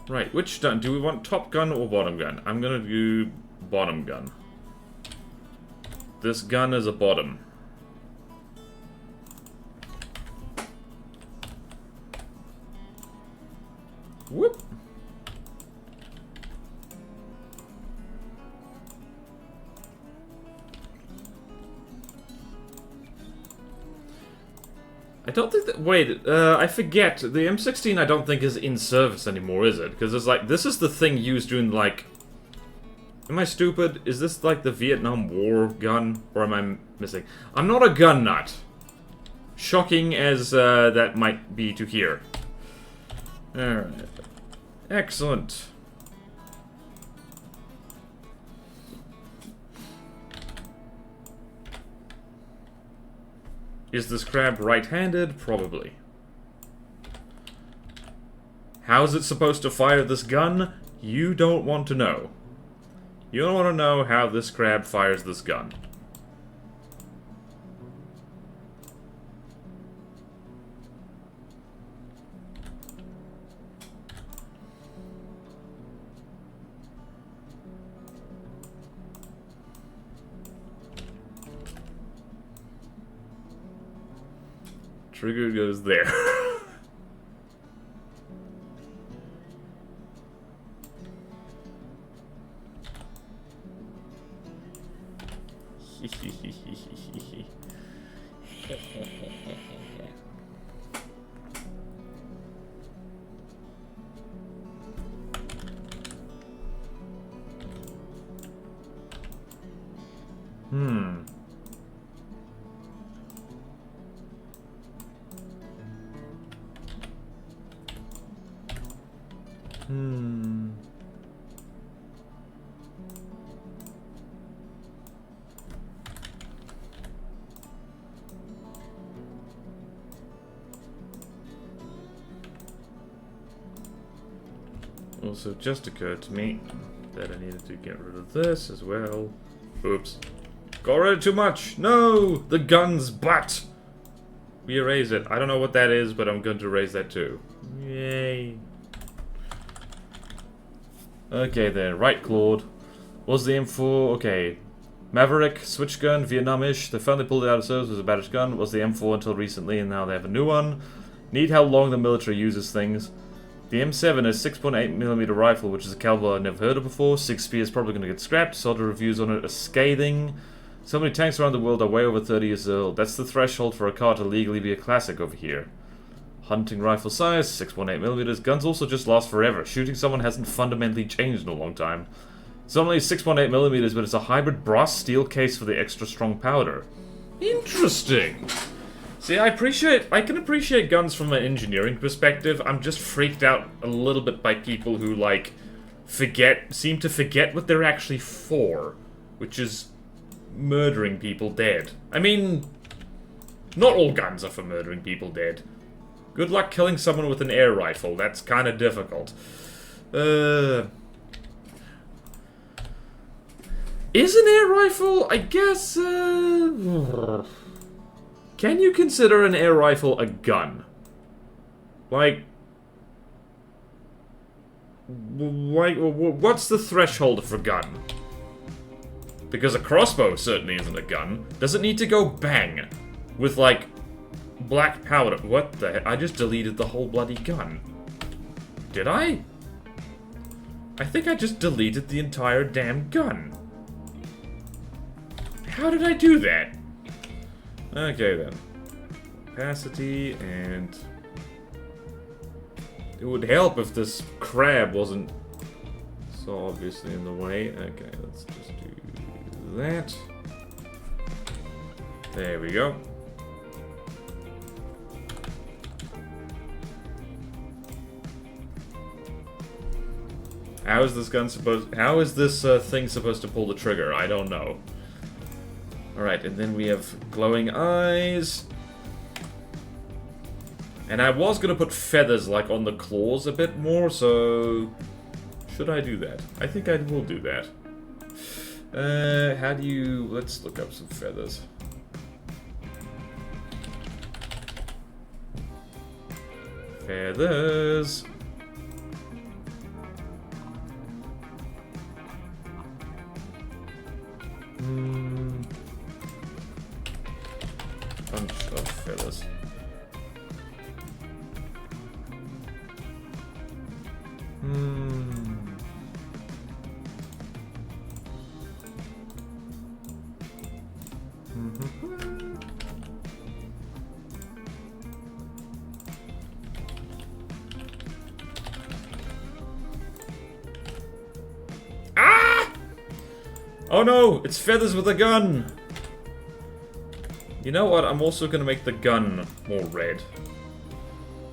Right, which gun? Do we want top gun or bottom gun? I'm gonna do bottom gun. This gun is a bottom. Whoop! I don't think that... Wait, I forget. The M16 I don't think is in service anymore, is it? Because it's like, this is the thing used during, like... Am I stupid? Is this, like, the Vietnam War gun? Or am I missing? I'm not a gun nut. Shocking as that might be to hear. Alright. Excellent. Is this crab right-handed? Probably. How's it supposed to fire this gun? You don't want to know. You don't want to know how this crab fires this gun. Trigger goes there. Also, it just occurred to me that I needed to get rid of this as well. Oops. Got rid of too much! No! The gun's butt! We erase it. I don't know what that is, but I'm going to erase that too. Yay. Okay then, right Claude. What's the M4? Okay. Maverick, switch gun, Vietnamish. They finally pulled it out of service as a battered gun. Was the M4 until recently, and now they have a new one. Neat how long the military uses things. The M7 is a 6.8mm rifle, which is a caliber I've never heard of before. 6 speed is probably going to get scrapped. Soldier reviews on it are scathing. So many tanks around the world are way over 30 years old. That's the threshold for a car to legally be a classic over here. Hunting rifle size, 6.8mm. Guns also just last forever. Shooting someone hasn't fundamentally changed in a long time. It's only 6.8mm, but it's a hybrid brass steel case for the extra strong powder. Interesting! See, I can appreciate guns from an engineering perspective. I'm just freaked out a little bit by people who, like, seem to forget what they're actually for. Which is murdering people dead. I mean, not all guns are for murdering people dead. Good luck killing someone with an air rifle. That's kind of difficult. Is an air rifle? I guess, can you consider an air rifle a gun? Like, what's the threshold for gun? Because a crossbow certainly isn't a gun. Does it need to go bang? With, like, black powder. What the heck? I just deleted the whole bloody gun. Did I? I think I just deleted the entire damn gun. How did I do that? Okay then. Opacity, and it would help if this crab wasn't so obviously in the way. Okay, let's just do that. There we go. How is this thing supposed to pull the trigger? I don't know. Alright, and then we have glowing eyes. And I was gonna put feathers, like, on the claws a bit more, so... should I do that? I think I will do that. How do you... let's look up some feathers. Feathers! Bunch of feathers. Ah! Oh no, it's feathers with a gun. You know what? I'm also gonna make the gun more red.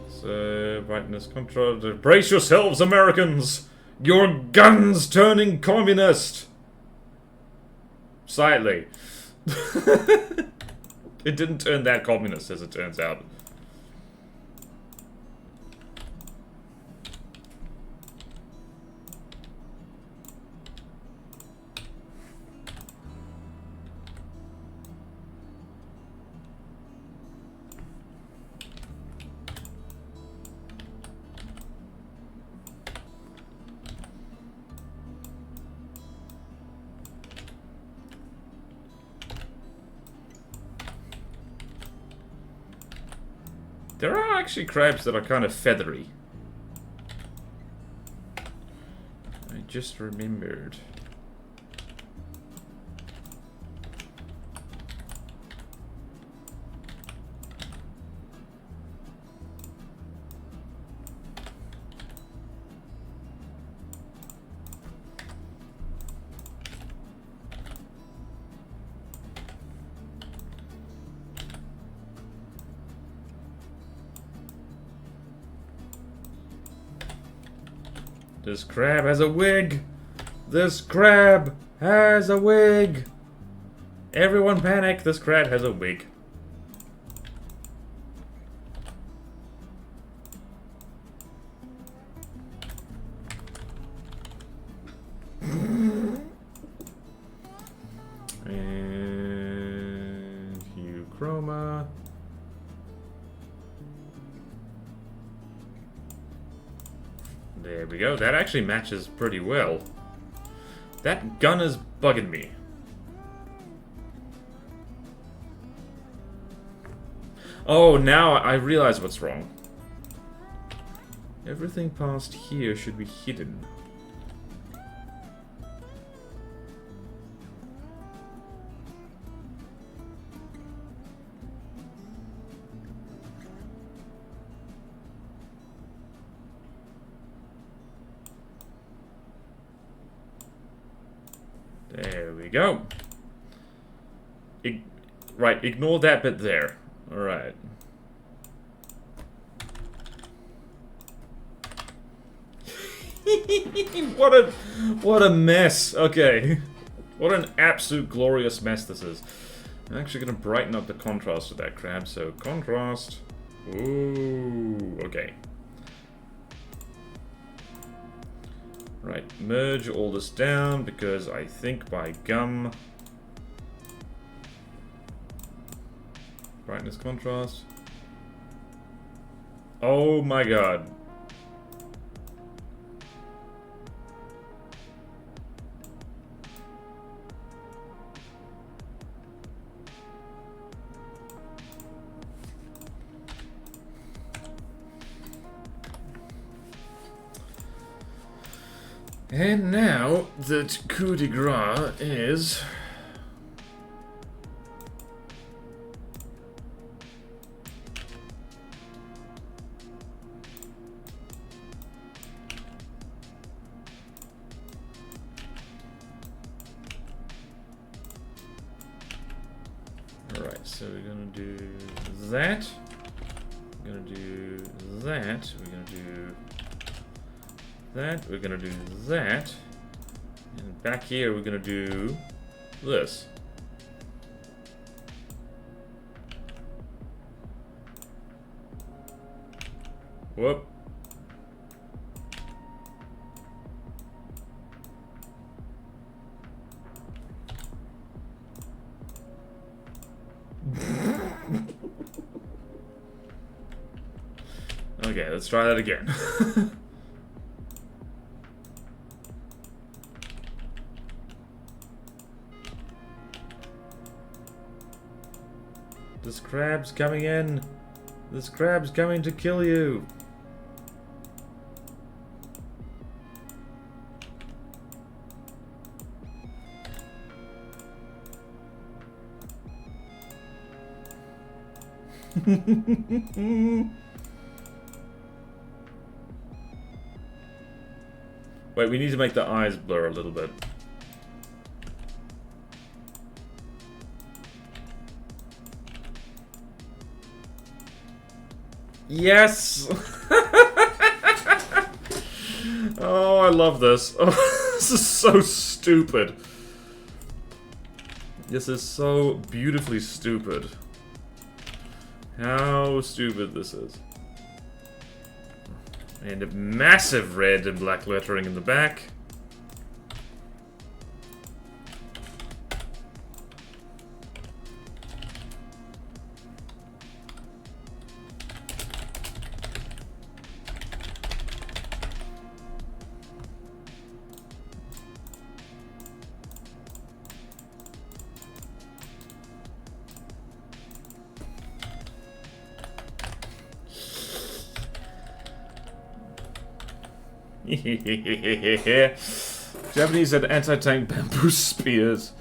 So, brightness control. Brace yourselves, Americans! Your gun's turning communist! Slightly. It didn't turn that communist, as it turns out. There are actually crabs that are kind of feathery. I just remembered. This crab has a wig! This crab has a wig! Everyone panic! This crab has a wig. And hue chroma. There we go. That actually matches pretty well. That gun is bugging me. Oh, now I realize what's wrong. Everything past here should be hidden. There we go. Right, ignore that bit there. Alright. What a mess. Okay. What an absolute glorious mess this is. I'm actually gonna brighten up the contrast of that crab, so contrast. Ooh, okay. Right, merge all this down because I think by gum. Brightness contrast. Oh my god. And now the coup de grace is alright, so we're gonna do that. We're gonna do that. We're gonna do that, we're gonna do that, and back here we're gonna do this. Whoop. Okay, let's try that again. This crab's coming in. This crab's coming to kill you. Wait, we need to make the eyes blur a little bit. Yes! Oh, I love this. Oh, this is so stupid. This is so beautifully stupid. How stupid this is. And a massive red and black lettering in the back. Japanese had anti-tank bamboo spears.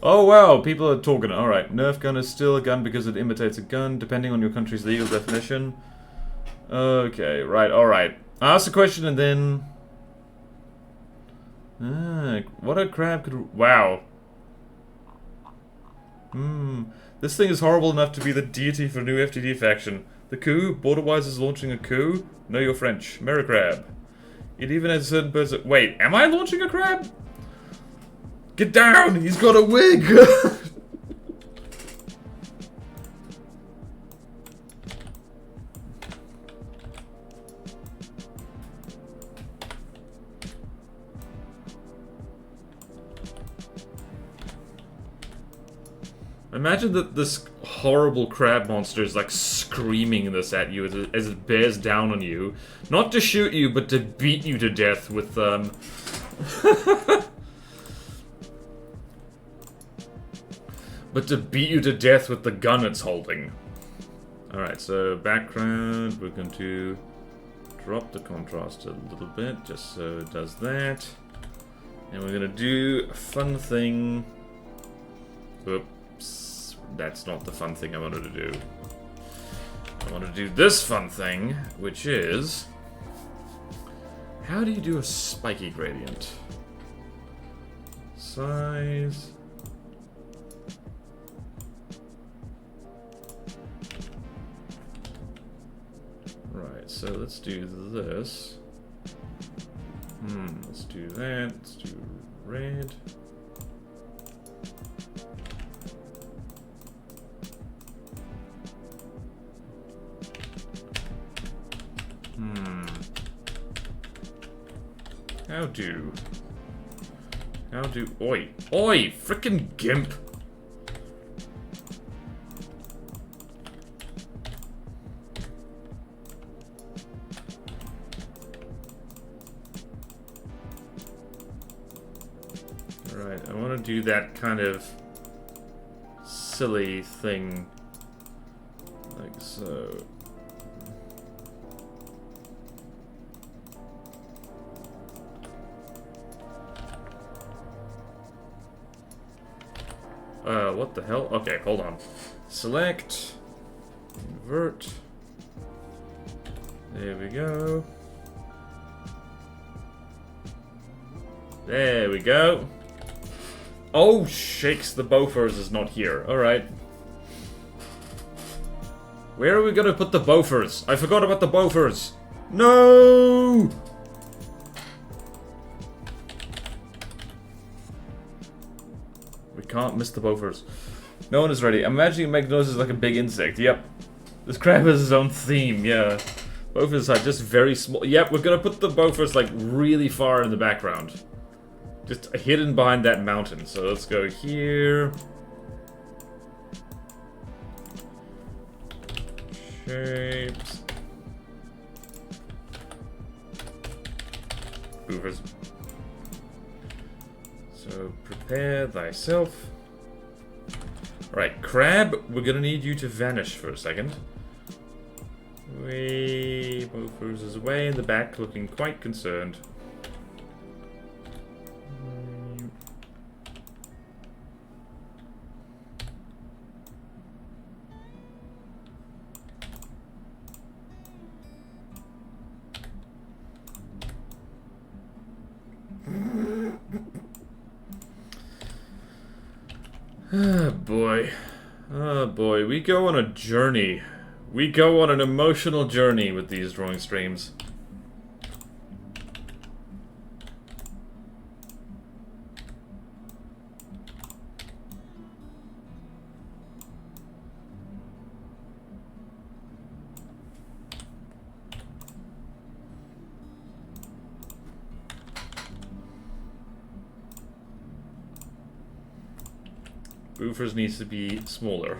Oh wow, people are talking. Alright, Nerf gun is still a gun because it imitates a gun, depending on your country's legal definition. Okay, right, alright. Ask a question and then... what a crab could... Wow. This thing is horrible enough to be the deity for new FTD faction. The coup? Borderwise is launching a coup? Know your French. Merry crab. It even has certain birds that... Wait, am I launching a crab? Get down! He's got a wig! Imagine that this horrible crab monster is like screaming this at you as it bears down on you. Not to shoot you, but to beat you to death with, but to beat you to death with the gun it's holding. Alright, so background, we're going to drop the contrast a little bit, just so it does that. And we're going to do a fun thing. Oops, that's not the fun thing I wanted to do. I want to do this fun thing, which is... How do you do a spiky gradient? Size... Right, so let's do this. Let's do that. Let's do red. How do... Oi! Oi! Frickin' gimp! Alright, I want to do that kind of silly thing. Like so. What the hell? Okay, hold on. Select. Invert. There we go. There we go. Oh, shakes, the Bofors is not here. Alright. Where are we gonna put the Bofors? I forgot about the Bofors. No! We can't miss the Bofors. No one is ready. I'm imagining McDonald is like a big insect. Yep. This crab has his own theme, yeah. Bofors are just very small. Yep, we're gonna put the Bofors like really far in the background. Just hidden behind that mountain. So let's go here. Shapes. Bofors. So prepare thyself. Right, crab, we're gonna need you to vanish for a second. Bofors is way in the back, looking quite concerned. Oh boy. Oh boy, we go on a journey. We go on an emotional journey with these drawing streams. Bofors needs to be smaller.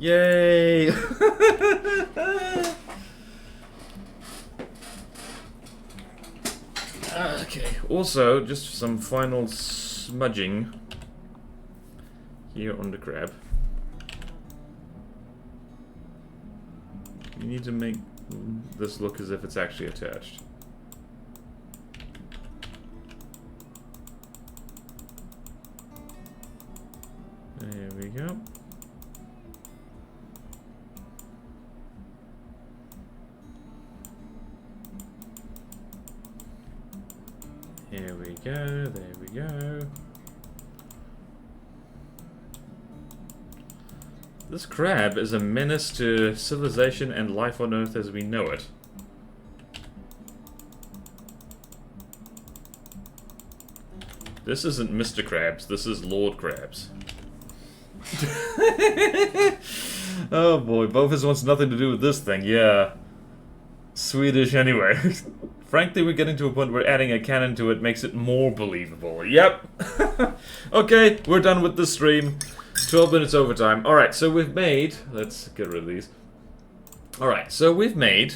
Yay! Okay, also, just some final smudging here on the crab. You need to make this look as if it's actually attached. There we go. Here we go, there we go. This crab is a menace to civilization and life on Earth as we know it. This isn't Mr. Krabs, this is Lord Krabs. Oh boy, Bovis wants nothing to do with this thing, yeah. Swedish anyway. Frankly, we're getting to a point where adding a cannon to it makes it more believable. Yep. Okay, we're done with the stream. 12 minutes overtime. Alright, so we've made... Let's get rid of these. Alright, so we've made...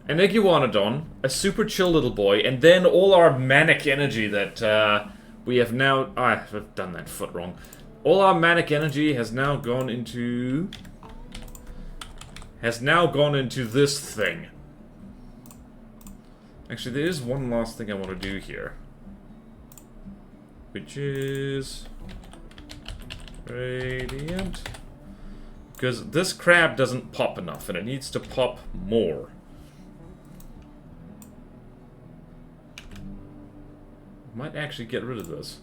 an Iguanodon, a super chill little boy, and then all our manic energy that we have now... I've done that foot wrong. All our manic energy has now gone into... this thing. Actually, there is one last thing I want to do here. Which is... Radiant. Because this crab doesn't pop enough, and it needs to pop more. Might actually get rid of this.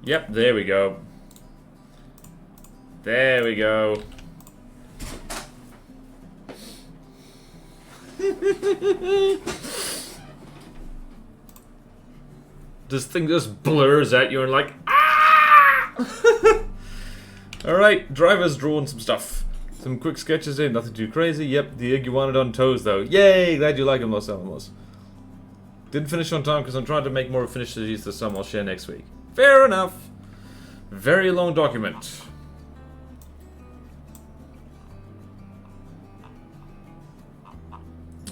Yep, there we go. There we go. This thing just blurs at you and like, ah! Alright, driver's drawn some stuff. Some quick sketches there, nothing too crazy. Yep, the Iguanodon toes though. Yay! Glad you like them, Los Alamos. Didn't finish on time because I'm trying to make more finished these to some I'll share next week. Fair enough. Very long document.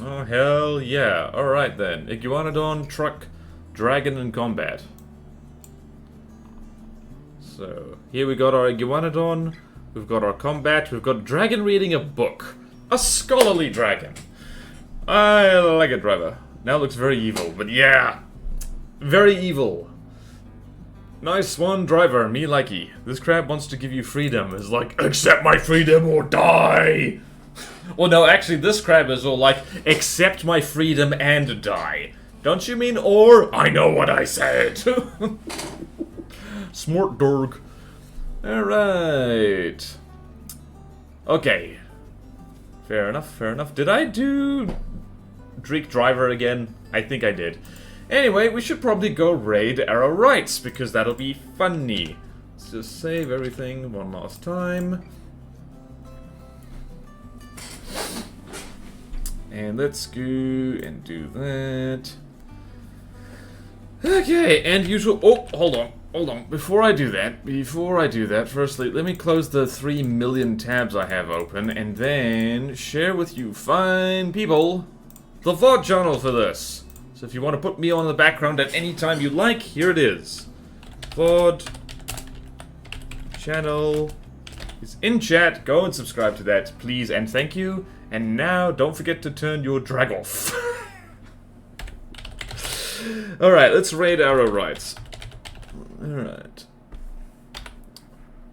Oh, hell yeah. Alright then. Iguanodon, truck, dragon, and combat. So, here we got our Iguanodon, we've got our combat, we've got dragon reading a book. A scholarly dragon. I like it, driver. Now looks very evil, but yeah. Very evil. Nice one, driver. Me likey. This crab wants to give you freedom. It's like, accept my freedom or die! Well, no, actually, this crab is all like, accept my freedom and die. Don't you mean or? I know what I said. Smart dog. Alright. Okay. Fair enough, fair enough. Did I do Dreek Driver again? I think I did. Anyway, we should probably go raid Arrow Rights, because that'll be funny. Let's just save everything one last time. And let's go and do that. Okay, and usual... Oh, hold on. Before I do that, firstly, let me close the 3 million tabs I have open, and then share with you fine people the VOD channel for this. So if you want to put me on the background at any time you like, here it is. VOD channel is in chat. Go and subscribe to that, please, and thank you. And now, don't forget to turn your drag off. Alright, let's raid Arrow Rights. Alright.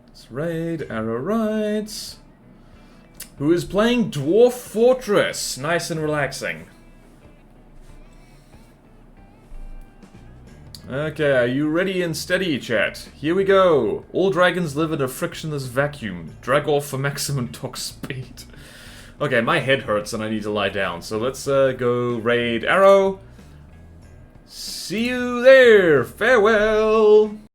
Let's raid Arrow Rights. Who is playing Dwarf Fortress. Nice and relaxing. Okay, are you ready and steady, chat? Here we go. All dragons live in a frictionless vacuum. Drag off for maximum talk speed. Okay, my head hurts and I need to lie down, so let's go raid Arrow. See you there. Farewell.